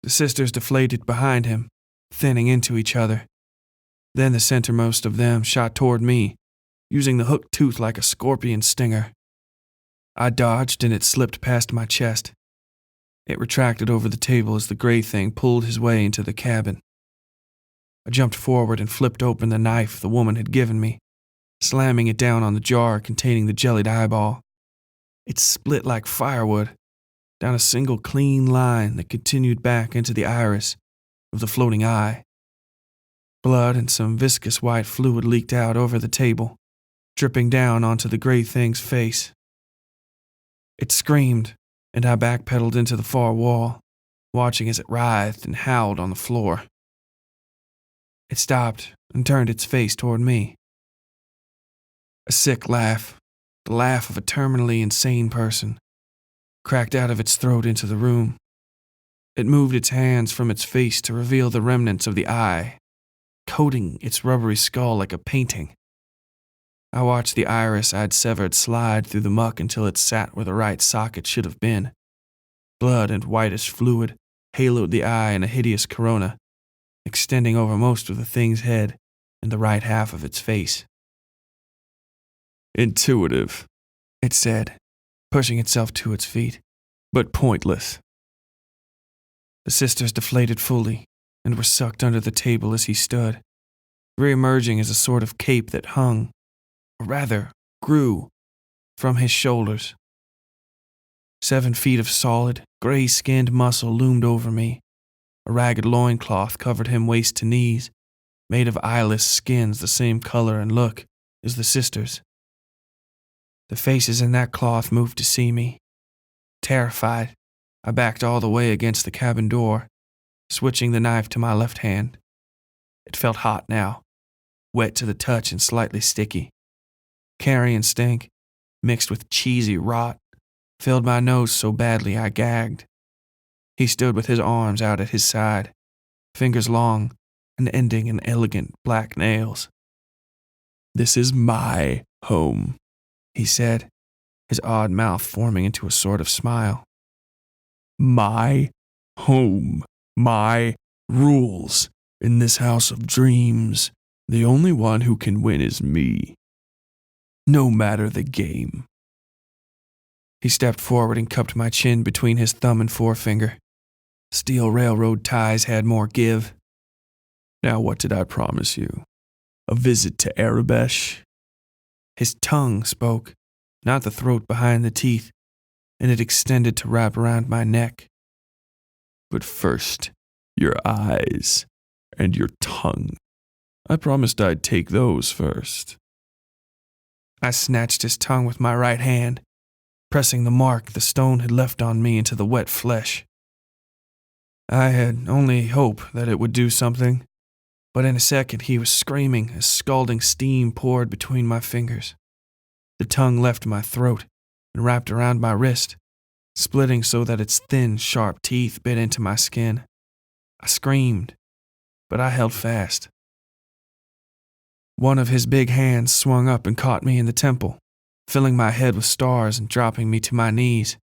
The sisters deflated behind him, thinning into each other. Then the centermost of them shot toward me, using the hooked tooth like a scorpion stinger. I dodged and it slipped past my chest. It retracted over the table as the gray thing pulled his way into the cabin. I jumped forward and flipped open the knife the woman had given me, slamming it down on the jar containing the jellied eyeball. It split like firewood, down a single clean line that continued back into the iris of the floating eye. Blood and some viscous white fluid leaked out over the table, dripping down onto the gray thing's face. It screamed, and I backpedaled into the far wall, watching as it writhed and howled on the floor. It stopped and turned its face toward me. A sick laugh, the laugh of a terminally insane person, cracked out of its throat into the room. It moved its hands from its face to reveal the remnants of the eye, coating its rubbery skull like a painting. I watched the iris I'd severed slide through the muck until it sat where the right socket should have been. Blood and whitish fluid haloed the eye in a hideous corona, extending over most of the thing's head and the right half of its face. Intuitive, it said, pushing itself to its feet, but pointless. The sisters deflated fully and were sucked under the table as he stood, re-emerging as a sort of cape that hung, or rather grew, from his shoulders. 7 feet of solid, gray-skinned muscle loomed over me. A ragged loincloth covered him waist to knees, made of eyeless skins the same color and look as the sisters. The faces in that cloth moved to see me. Terrified, I backed all the way against the cabin door, switching the knife to my left hand. It felt hot now, wet to the touch and slightly sticky. Carrion stink, mixed with cheesy rot, filled my nose so badly I gagged. He stood with his arms out at his side, fingers long and ending in elegant black nails. This is my home, he said, his odd mouth forming into a sort of smile. My home, my rules. In this house of dreams, the only one who can win is me. No matter the game. He stepped forward and cupped my chin between his thumb and forefinger. Steel railroad ties had more give. Now what did I promise you? A visit to Arabesh? His tongue spoke, not the throat behind the teeth, and it extended to wrap around my neck. But first, your eyes and your tongue. I promised I'd take those first. I snatched his tongue with my right hand, pressing the mark the stone had left on me into the wet flesh. I had only hope that it would do something, but in a second he was screaming as scalding steam poured between my fingers. The tongue left my throat and wrapped around my wrist, splitting so that its thin, sharp teeth bit into my skin. I screamed, but I held fast. One of his big hands swung up and caught me in the temple, filling my head with stars and dropping me to my knees.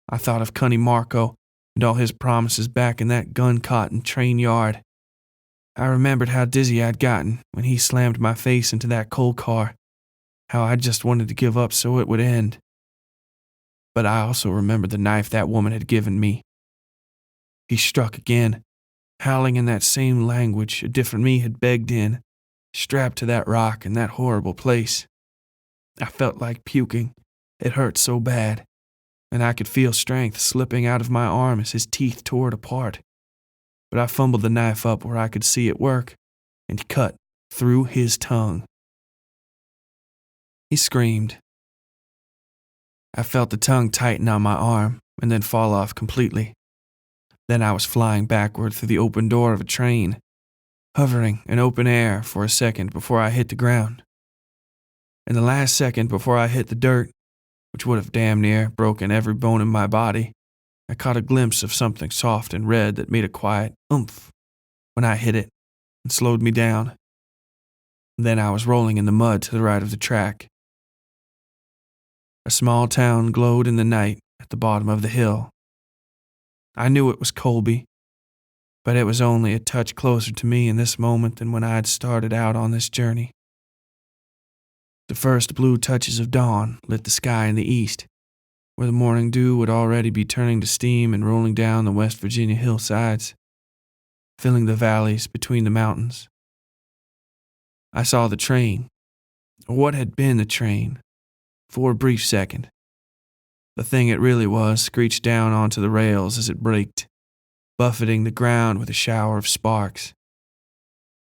I thought of Cunny Marco and all his promises back in that gun-cotton train yard. I remembered how dizzy I'd gotten when he slammed my face into that coal car, how I just wanted to give up so it would end. But I also remembered the knife that woman had given me. He struck again, howling in that same language a different me had begged in, strapped to that rock in that horrible place. I felt like puking. It hurt so bad, and I could feel strength slipping out of my arm as his teeth tore it apart. But I fumbled the knife up where I could see it work and cut through his tongue. He screamed. I felt the tongue tighten on my arm and then fall off completely. Then I was flying backward through the open door of a train, hovering in open air for a second before I hit the ground. In the last second before I hit the dirt, which would have damn near broken every bone in my body, I caught a glimpse of something soft and red that made a quiet oomph when I hit it and slowed me down. Then I was rolling in the mud to the right of the track. A small town glowed in the night at the bottom of the hill. I knew it was Colby, but it was only a touch closer to me in this moment than when I had started out on this journey. The first blue touches of dawn lit the sky in the east, where the morning dew would already be turning to steam and rolling down the West Virginia hillsides, filling the valleys between the mountains. I saw the train, or what had been the train, for a brief second. The thing it really was screeched down onto the rails as it braked, buffeting the ground with a shower of sparks.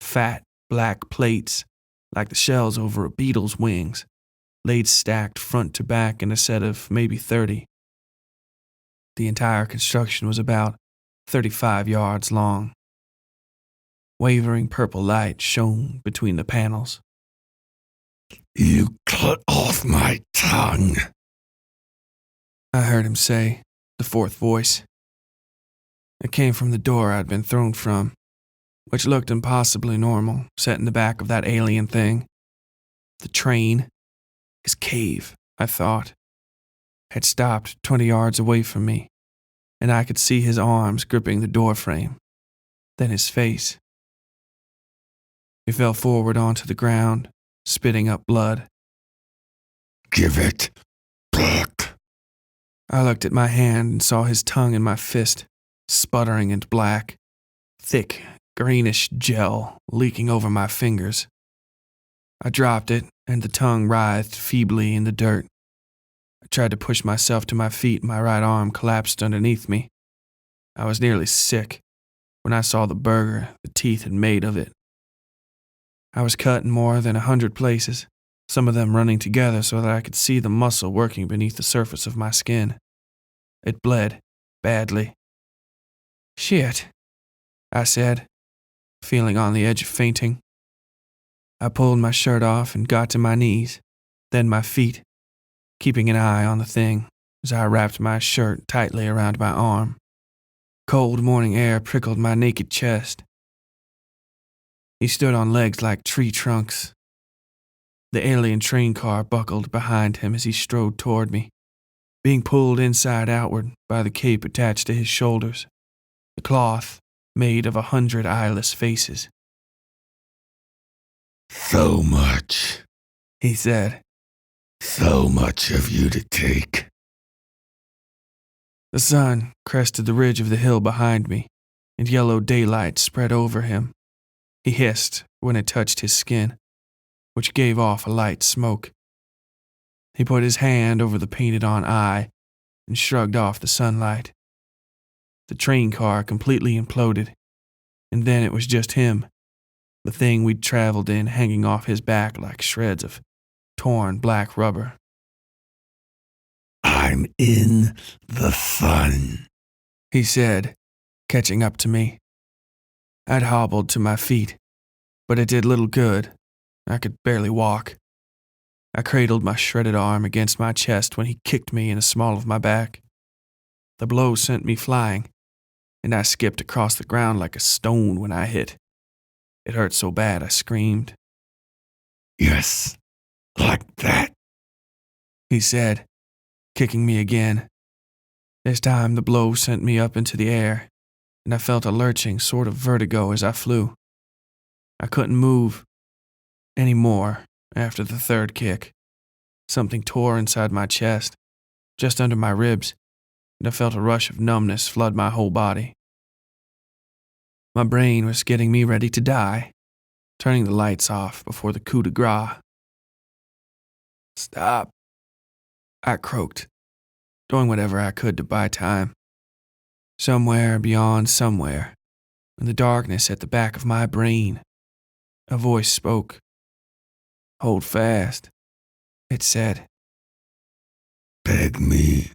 Fat, black plates, like the shells over a beetle's wings, laid stacked front to back in a set of maybe 30. The entire construction was about 35 yards long. Wavering purple light shone between the panels. You cut off my tongue, I heard him say, the fourth voice. It came from the door I'd been thrown from, which looked impossibly normal, set in the back of that alien thing. The train, his cave, I thought, had stopped 20 yards away from me, and I could see his arms gripping the doorframe, then his face. He fell forward onto the ground, spitting up blood. Give it back. I looked at my hand and saw his tongue in my fist, sputtering and black, thick, greenish gel leaking over my fingers. I dropped it, and the tongue writhed feebly in the dirt. I tried to push myself to my feet, and my right arm collapsed underneath me. I was nearly sick when I saw the burger the teeth had made of it. I was cut in more than 100 places, some of them running together so that I could see the muscle working beneath the surface of my skin. It bled badly. Shit, I said, feeling on the edge of fainting. I pulled my shirt off and got to my knees, then my feet, keeping an eye on the thing as I wrapped my shirt tightly around my arm. Cold morning air prickled my naked chest. He stood on legs like tree trunks. The alien train car buckled behind him as he strode toward me, being pulled inside outward by the cape attached to his shoulders, the cloth made of 100 eyeless faces. So much, He said. so much of you to take. The sun crested the ridge of the hill behind me, and yellow daylight spread over him. He hissed when it touched his skin, which gave off a light smoke. He put his hand over the painted-on eye and shrugged off the sunlight. The train car completely imploded, and then it was just him, the thing we'd traveled in, hanging off his back like shreds of torn black rubber. "I'm in the sun," he said, catching up to me. I'd hobbled to my feet, but it did little good. I could barely walk. I cradled my shredded arm against my chest when he kicked me in the small of my back. The blow sent me flying, and I skipped across the ground like a stone when I hit. It hurt so bad I screamed. "Yes, like that," he said, kicking me again. This time the blow sent me up into the air, and I felt a lurching sort of vertigo as I flew. I couldn't move any more after the third kick. Something tore inside my chest, just under my ribs, and I felt a rush of numbness flood my whole body. My brain was getting me ready to die, turning the lights off before the coup de grace. "Stop," I croaked, doing whatever I could to buy time. Somewhere beyond somewhere, in the darkness at the back of my brain, a voice spoke. "Hold fast," it said. "Beg me,"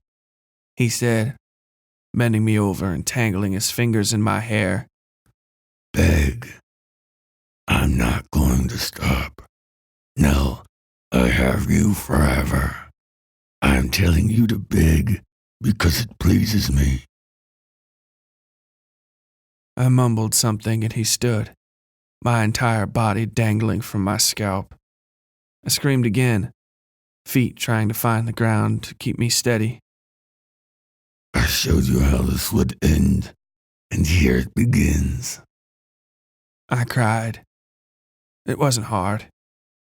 he said, bending me over and tangling his fingers in my hair. "Beg. I'm not going to stop. No, I have you forever. I'm telling you to beg because it pleases me." I mumbled something and he stood, my entire body dangling from my scalp. I screamed again, feet trying to find the ground to keep me steady. "I showed you how this would end, and here it begins." I cried. It wasn't hard.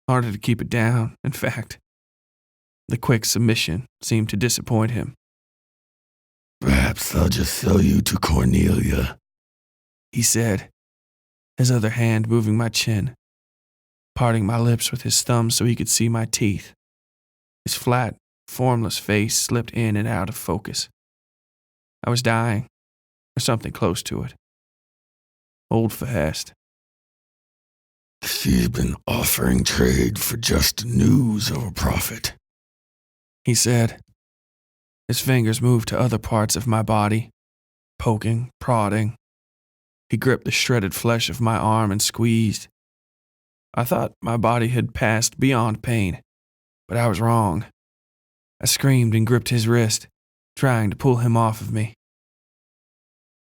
Harder to keep it down, in fact. The quick submission seemed to disappoint him. "Perhaps I'll just sell you to Cornelia," he said, his other hand moving my chin, parting my lips with his thumb so he could see my teeth. His flat, formless face slipped in and out of focus. I was dying, or something close to it. Old fast. "She's been offering trade for just news of a profit," he said. His fingers moved to other parts of my body, poking, prodding. He gripped the shredded flesh of my arm and squeezed. I thought my body had passed beyond pain, but I was wrong. I screamed and gripped his wrist, trying to pull him off of me.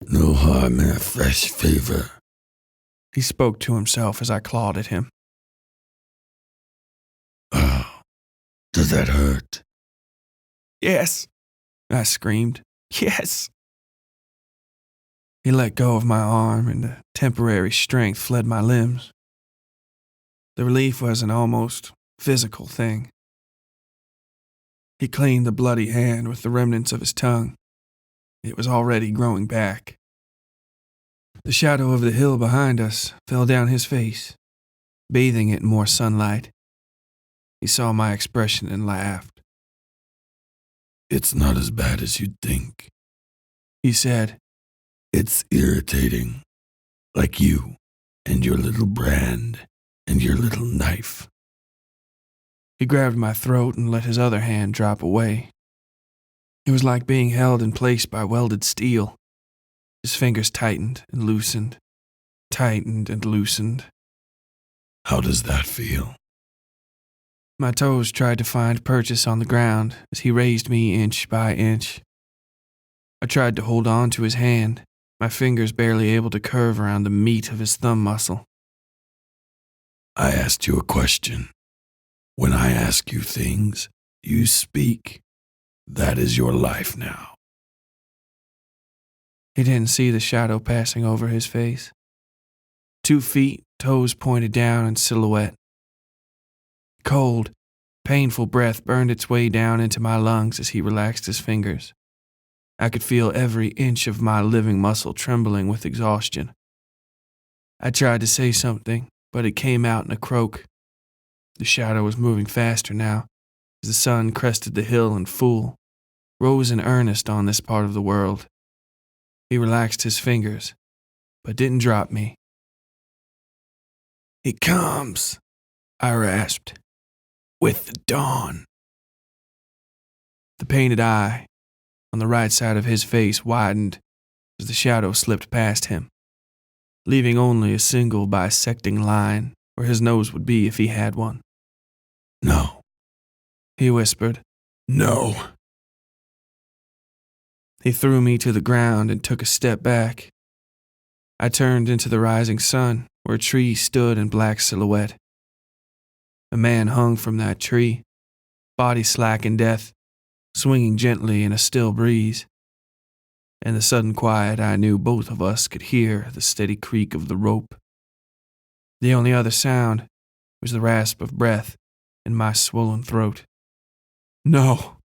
"No harm in a fresh favor," he spoke to himself as I clawed at him. "Oh, does that hurt?" "Yes," I screamed. "Yes." He let go of my arm and the temporary strength fled my limbs. The relief was an almost physical thing. He cleaned the bloody hand with the remnants of his tongue. It was already growing back. The shadow of the hill behind us fell down his face, bathing it in more sunlight. He saw my expression and laughed. "It's not as bad as you'd think," he said. "It's irritating, like you and your little brand and your little knife." He grabbed my throat and let his other hand drop away. It was like being held in place by welded steel. His fingers tightened and loosened, tightened and loosened. "How does that feel?" My toes tried to find purchase on the ground as he raised me inch by inch. I tried to hold on to his hand, my fingers barely able to curve around the meat of his thumb muscle. "I asked you a question. When I ask you things, you speak. That is your life now." He didn't see the shadow passing over his face. 2 feet, toes pointed down in silhouette. Cold, painful breath burned its way down into my lungs as he relaxed his fingers. I could feel every inch of my living muscle trembling with exhaustion. I tried to say something, but it came out in a croak. The shadow was moving faster now, as the sun crested the hill in full, rose in earnest on this part of the world. He relaxed his fingers, but didn't drop me. "It comes," I rasped, "with the dawn." The painted eye on the right side of his face widened as the shadow slipped past him, leaving only a single bisecting line where his nose would be if he had one. "No," he whispered. "No." He threw me to the ground and took a step back. I turned into the rising sun, where a tree stood in black silhouette. A man hung from that tree, body slack in death, swinging gently in a still breeze. In the sudden quiet, I knew both of us could hear the steady creak of the rope. The only other sound was the rasp of breath in my swollen throat. "No,"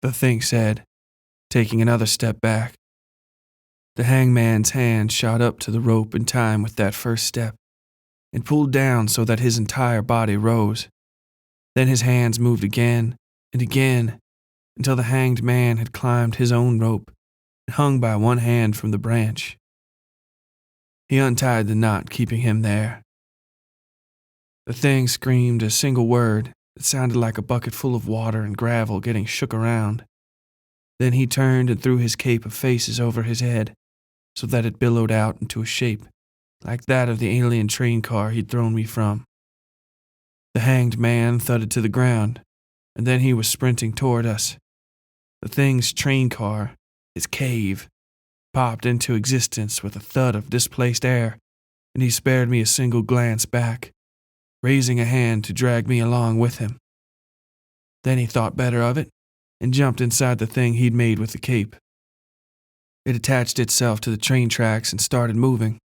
the thing said, taking another step back. The hangman's hand shot up to the rope in time with that first step and pulled down so that his entire body rose. Then his hands moved again and again until the hanged man had climbed his own rope and hung by one hand from the branch. He untied the knot keeping him there. The thing screamed a single word that sounded like a bucket full of water and gravel getting shook around. Then he turned and threw his cape of faces over his head so that it billowed out into a shape like that of the alien train car he'd thrown me from. The hanged man thudded to the ground, and then he was sprinting toward us. The thing's train car, his cave, popped into existence with a thud of displaced air, and he spared me a single glance back, raising a hand to drag me along with him. Then he thought better of it and jumped inside the thing he'd made with the cape. It attached itself to the train tracks and started moving.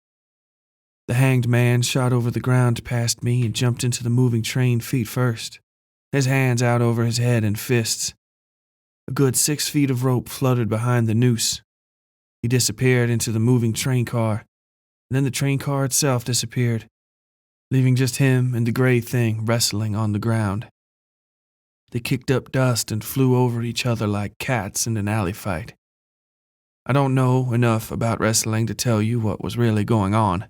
The hanged man shot over the ground past me and jumped into the moving train feet first, his hands out over his head in fists. A good 6 feet of rope fluttered behind the noose. He disappeared into the moving train car, and then the train car itself disappeared, leaving just him and the gray thing wrestling on the ground. They kicked up dust and flew over each other like cats in an alley fight. I don't know enough about wrestling to tell you what was really going on,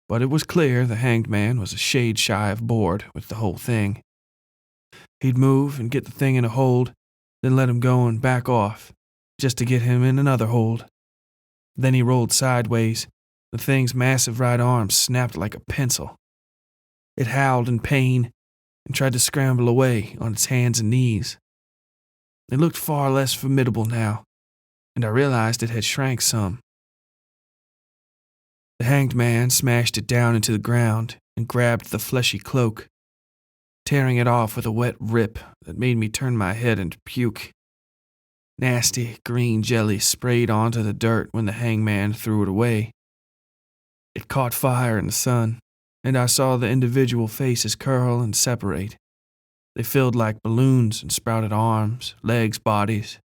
but it was clear the hanged man was a shade shy of bored with the whole thing. He'd move and get the thing in a hold, then let him go and back off, just to get him in another hold. Then he rolled sideways. The thing's massive right arm snapped like a pencil. It howled in pain and tried to scramble away on its hands and knees. It looked far less formidable now, and I realized it had shrank some. The hanged man smashed it down into the ground and grabbed the fleshy cloak, tearing it off with a wet rip that made me turn my head and puke. Nasty green jelly sprayed onto the dirt when the hangman threw it away. It caught fire in the sun, and I saw the individual faces curl and separate. They filled like balloons and sprouted arms, legs, bodies.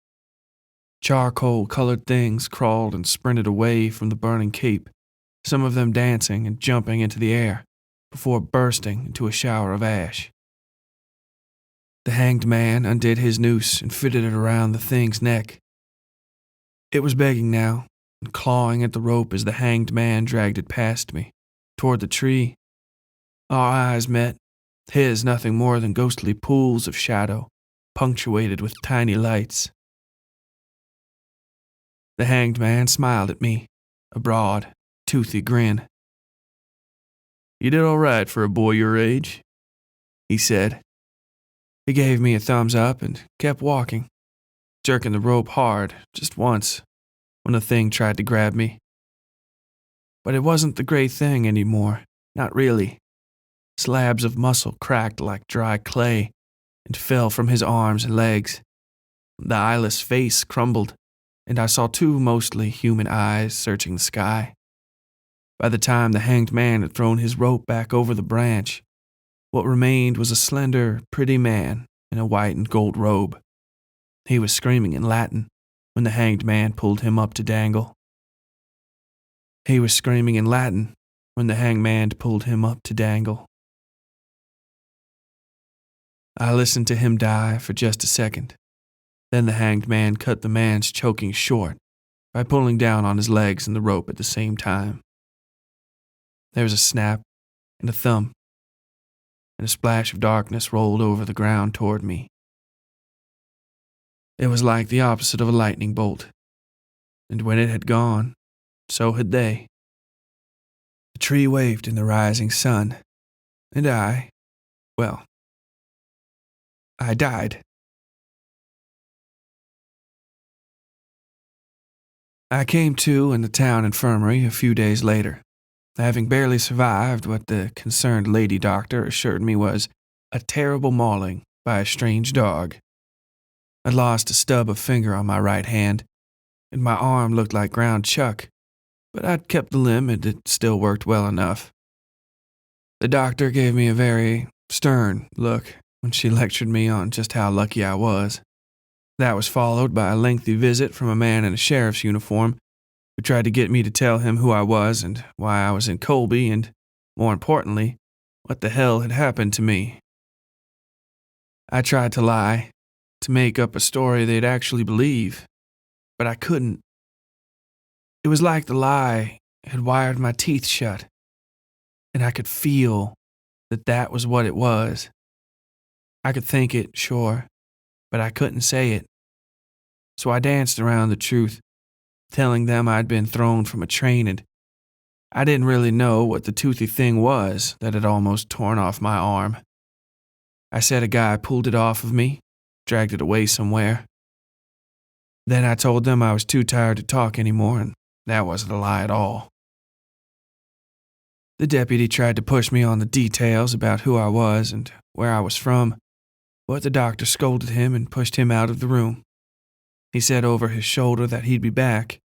Charcoal-colored things crawled and sprinted away from the burning cape, some of them dancing and jumping into the air, before bursting into a shower of ash. The hanged man undid his noose and fitted it around the thing's neck. It was begging now, and clawing at the rope as the hanged man dragged it past me, toward the tree. Our eyes met, his nothing more than ghostly pools of shadow, punctuated with tiny lights. The hanged man smiled at me, a broad, toothy grin. "You did all right for a boy your age," he said. He gave me a thumbs up and kept walking, jerking the rope hard just once when the thing tried to grab me. But it wasn't the gray thing anymore, not really. Slabs of muscle cracked like dry clay and fell from his arms and legs. The eyeless face crumbled, and I saw 2 mostly human eyes searching the sky. By the time the hanged man had thrown his rope back over the branch, what remained was a slender, pretty man in a white and gold robe. He was screaming in Latin, when the hanged man pulled him up to dangle. He was screaming in Latin when the hanged man pulled him up to dangle. I listened to him die for just a second. Then the hanged man cut the man's choking short by pulling down on his legs and the rope at the same time. There was a snap and a thump, and a splash of darkness rolled over the ground toward me. It was like the opposite of a lightning bolt, and when it had gone, so had they. The tree waved in the rising sun, and I died. I came to in the town infirmary a few days later, having barely survived what the concerned lady doctor assured me was a terrible mauling by a strange dog. I'd lost a stub of finger on my right hand, and my arm looked like ground chuck, but I'd kept the limb and it still worked well enough. The doctor gave me a very stern look when she lectured me on just how lucky I was. That was followed by a lengthy visit from a man in a sheriff's uniform who tried to get me to tell him who I was and why I was in Colby and, more importantly, what the hell had happened to me. I tried to lie, to make up a story they'd actually believe, but I couldn't. It was like the lie had wired my teeth shut, and I could feel that was what it was. I could think it, sure, but I couldn't say it. So I danced around the truth, telling them I'd been thrown from a train and I didn't really know what the toothy thing was that had almost torn off my arm. I said a guy pulled it off of me, dragged it away somewhere. Then I told them I was too tired to talk anymore, and that wasn't a lie at all. The deputy tried to push me on the details about who I was and where I was from, but the doctor scolded him and pushed him out of the room. He said over his shoulder that he'd be back,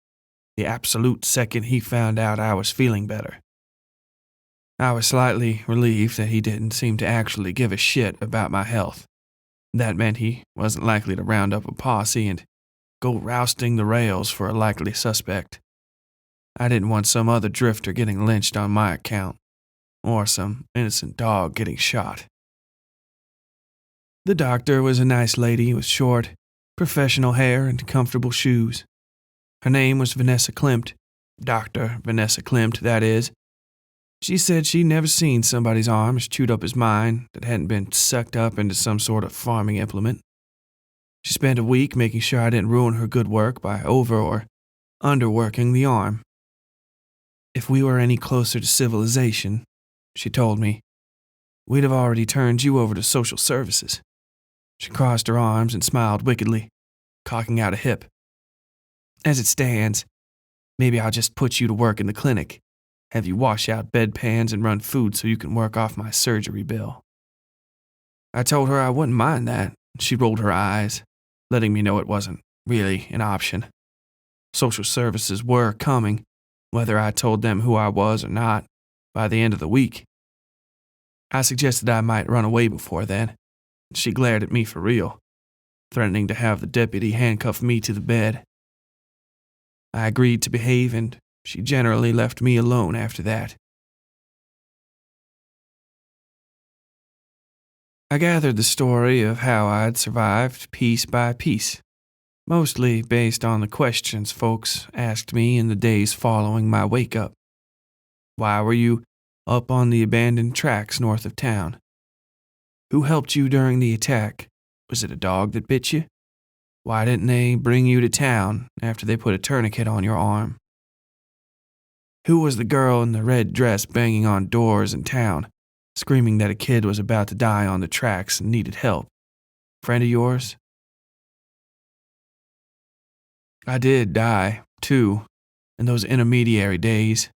the absolute second he found out I was feeling better. I was slightly relieved that he didn't seem to actually give a shit about my health. That meant he wasn't likely to round up a posse and go rousting the rails for a likely suspect. I didn't want some other drifter getting lynched on my account, or some innocent dog getting shot. The doctor was a nice lady with short, professional hair and comfortable shoes. Her name was Vanessa Klimt, Dr. Vanessa Klimt, that is. She said she'd never seen somebody's arm as chewed up as mine that hadn't been sucked up into some sort of farming implement. She spent a week making sure I didn't ruin her good work by over or underworking the arm. If we were any closer to civilization, she told me, we'd have already turned you over to social services. She crossed her arms and smiled wickedly, cocking out a hip. As it stands, maybe I'll just put you to work in the clinic, have you wash out bedpans and run food so you can work off my surgery bill. I told her I wouldn't mind that. She rolled her eyes, letting me know it wasn't really an option. Social services were coming, whether I told them who I was or not, by the end of the week. I suggested I might run away before then. She glared at me for real, threatening to have the deputy handcuff me to the bed. I agreed to behave, and she generally left me alone after that. I gathered the story of how I'd survived piece by piece, mostly based on the questions folks asked me in the days following my wake-up. Why were you up on the abandoned tracks north of town? Who helped you during the attack? Was it a dog that bit you? Why didn't they bring you to town after they put a tourniquet on your arm? Who was the girl in the red dress banging on doors in town, screaming that a kid was about to die on the tracks and needed help? Friend of yours? I did die, too, in those intermediary days.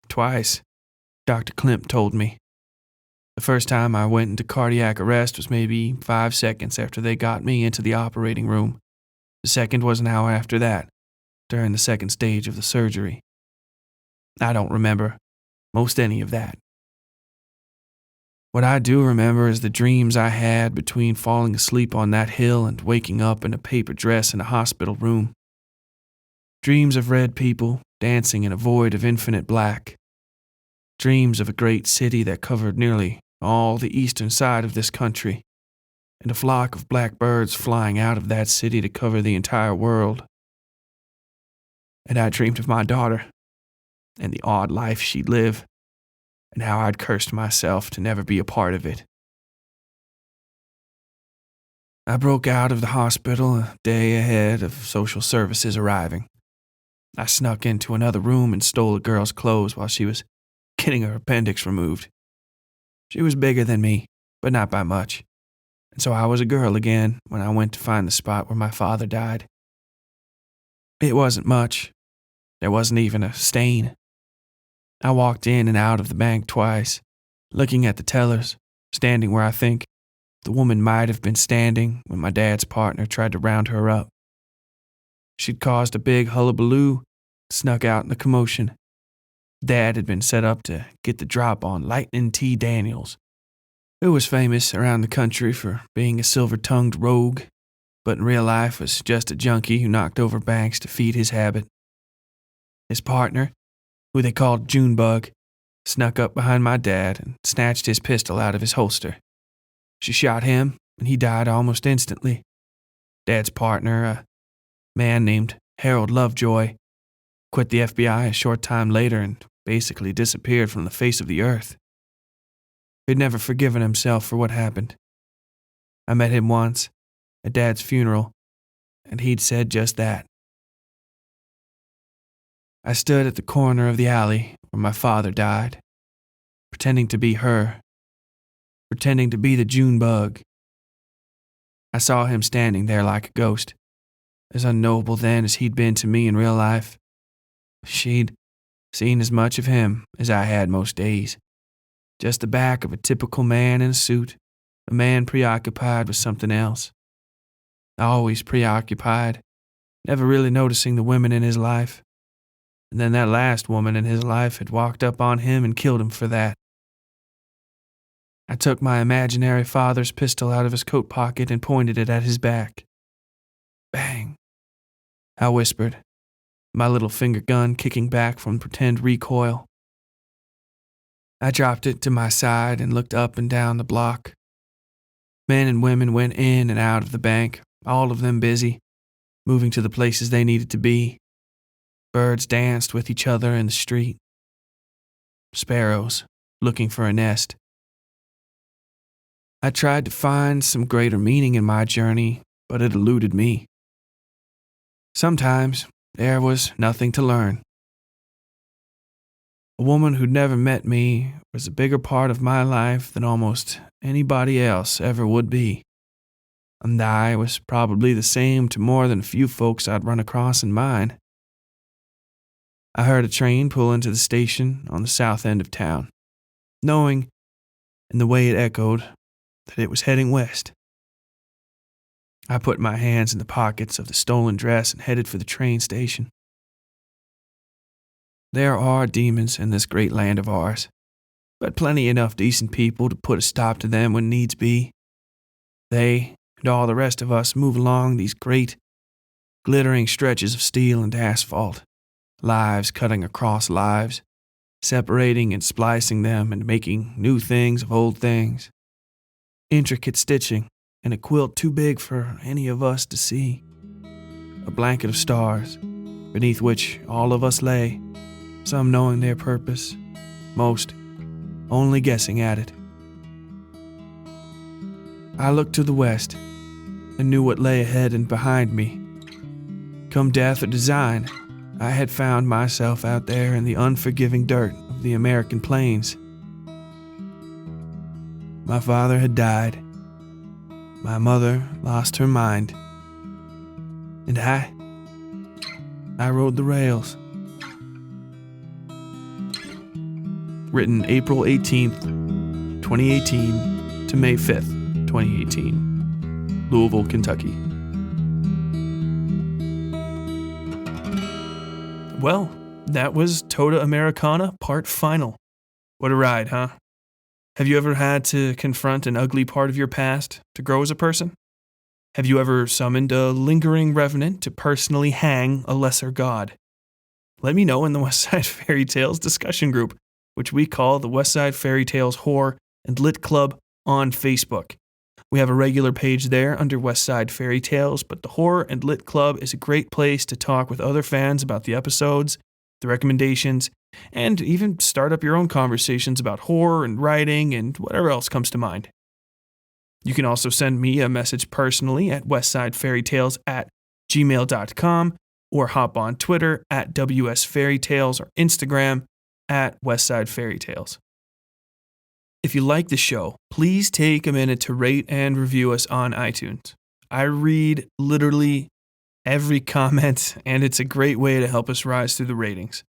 Twice, Dr. Klimt told me. The first time I went into cardiac arrest was maybe 5 seconds after they got me into the operating room. The second was an hour after that, during the second stage of the surgery. I don't remember most any of that. What I do remember is the dreams I had between falling asleep on that hill and waking up in a paper dress in a hospital room. Dreams of red people dancing in a void of infinite black. Dreams of a great city that covered nearly all the eastern side of this country, and a flock of black birds flying out of that city to cover the entire world. And I dreamed of my daughter, and the odd life she'd live, and how I'd cursed myself to never be a part of it. I broke out of the hospital a day ahead of social services arriving. I snuck into another room and stole a girl's clothes while she was getting her appendix removed. She was bigger than me, but not by much, and so I was a girl again when I went to find the spot where my father died. It wasn't much. There wasn't even a stain. I walked in and out of the bank twice, looking at the tellers, standing where I think the woman might have been standing when my dad's partner tried to round her up. She'd caused a big hullabaloo, snuck out in the commotion. Dad had been set up to get the drop on Lightning T. Daniels, who was famous around the country for being a silver-tongued rogue, but in real life was just a junkie who knocked over banks to feed his habit. His partner, who they called Junebug, snuck up behind my dad and snatched his pistol out of his holster. She shot him, and he died almost instantly. Dad's partner, a man named Harold Lovejoy, quit the FBI a short time later and basically disappeared from the face of the earth. He'd never forgiven himself for what happened. I met him once, at Dad's funeral, and he'd said just that. I stood at the corner of the alley where my father died, pretending to be her, pretending to be the Junebug. I saw him standing there like a ghost, as unknowable then as he'd been to me in real life. She'd seen as much of him as I had most days. Just the back of a typical man in a suit, a man preoccupied with something else. Always preoccupied, never really noticing the women in his life. And then that last woman in his life had walked up on him and killed him for that. I took my imaginary father's pistol out of his coat pocket and pointed it at his back. Bang, I whispered, my little finger gun kicking back from pretend recoil. I dropped it to my side and looked up and down the block. Men and women went in and out of the bank, all of them busy, moving to the places they needed to be. Birds danced with each other in the street. Sparrows looking for a nest. I tried to find some greater meaning in my journey, but it eluded me. Sometimes there was nothing to learn. A woman who'd never met me was a bigger part of my life than almost anybody else ever would be. And I was probably the same to more than a few folks I'd run across in mine. I heard a train pull into the station on the south end of town, knowing, in the way it echoed, that it was heading west. I put my hands in the pockets of the stolen dress and headed for the train station. There are demons in this great land of ours, but plenty enough decent people to put a stop to them when needs be. They and all the rest of us move along these great, glittering stretches of steel and asphalt, lives cutting across lives, separating and splicing them and making new things of old things. Intricate stitching and a quilt too big for any of us to see. A blanket of stars, beneath which all of us lay, some knowing their purpose, most only guessing at it. I looked to the west and knew what lay ahead and behind me. Come death or design, I had found myself out there in the unforgiving dirt of the American plains. My father had died. My mother lost her mind. And I rode the rails. Written April 18th, 2018 to May 5th, 2018. Louisville, Kentucky. Well, that was Tota Americana Part Final. What a ride, huh? Have you ever had to confront an ugly part of your past to grow as a person? Have you ever summoned a lingering revenant to personally hang a lesser god? let me know in the Westside Fairytales discussion group, which we call the Westside Fairytales Horror and Lit Club on Facebook. We have a regular page there under Westside Fairytales, but the Horror and Lit Club is a great place to talk with other fans about the episodes, the recommendations, and even start up your own conversations about horror and writing and whatever else comes to mind. You can also send me a message personally at westsidefairytales@gmail.com or hop on Twitter at WSFairytales or Instagram at Westside Fairytales. If you like the show, please take a minute to rate and review us on iTunes. I read literally every comment, and it's a great way to help us rise through the ratings.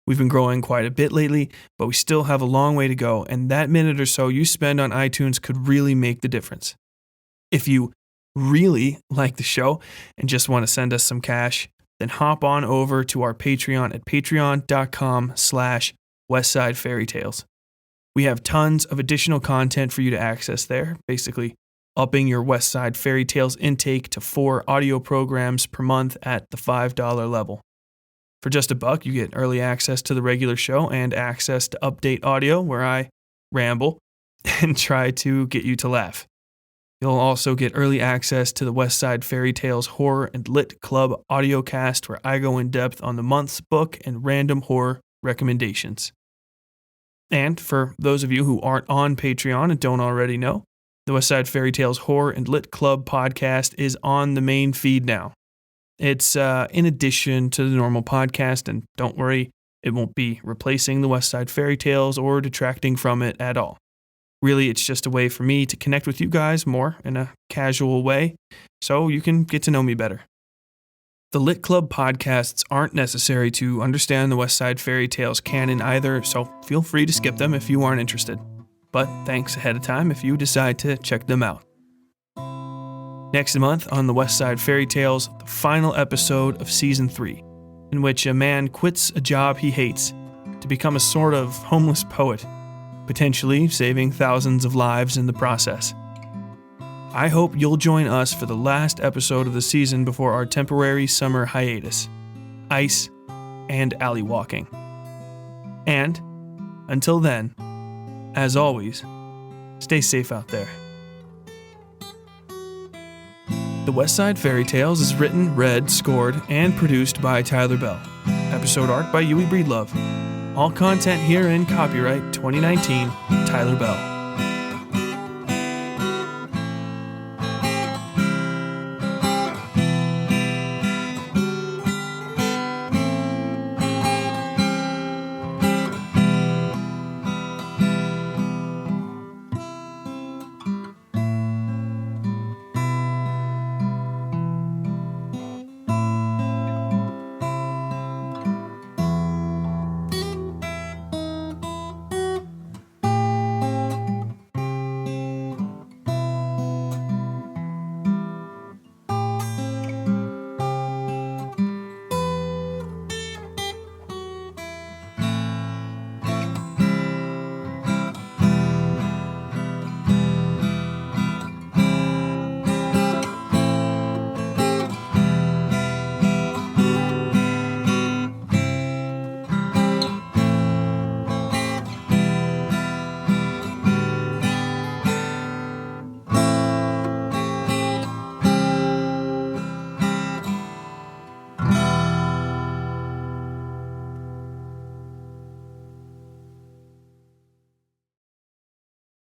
We've been growing quite a bit lately, but we still have a long way to go, and that minute or so you spend on iTunes could really make the difference. If you really like the show and just want to send us some cash, then hop on over to our Patreon at patreon.com/WestsideFairytales. We have tons of additional content for you to access there, basically upping your Westside Fairytales intake to 4 audio programs per month at the $5 level. For just $1, you get early access to the regular show and access to update audio where I ramble and try to get you to laugh. You'll also get early access to the Westside Fairytales Horror and Lit Club audiocast where I go in depth on the month's book and random horror recommendations. And for those of you who aren't on Patreon and don't already know, the Westside Fairytales Horror and Lit Club podcast is on the main feed now. It's in addition to the normal podcast, and don't worry, it won't be replacing the Westside Fairytales or detracting from it at all. Really, it's just a way for me to connect with you guys more in a casual way, so you can get to know me better. The Lit Club podcasts aren't necessary to understand the Westside Fairytales canon either, so feel free to skip them if you aren't interested. But thanks ahead of time if you decide to check them out. Next month on the Westside Fairytales, the final episode of Season 3, in which a man quits a job he hates to become a sort of homeless poet, potentially saving thousands of lives in the process. I hope you'll join us for the last episode of the season before our temporary summer hiatus, ice and alley walking. And, until then, as always, stay safe out there. The Westside Fairytales is written, read, scored, and produced by Tyler Bell. Episode art by Yui Breedlove. All content herein copyright 2019 Tyler Bell.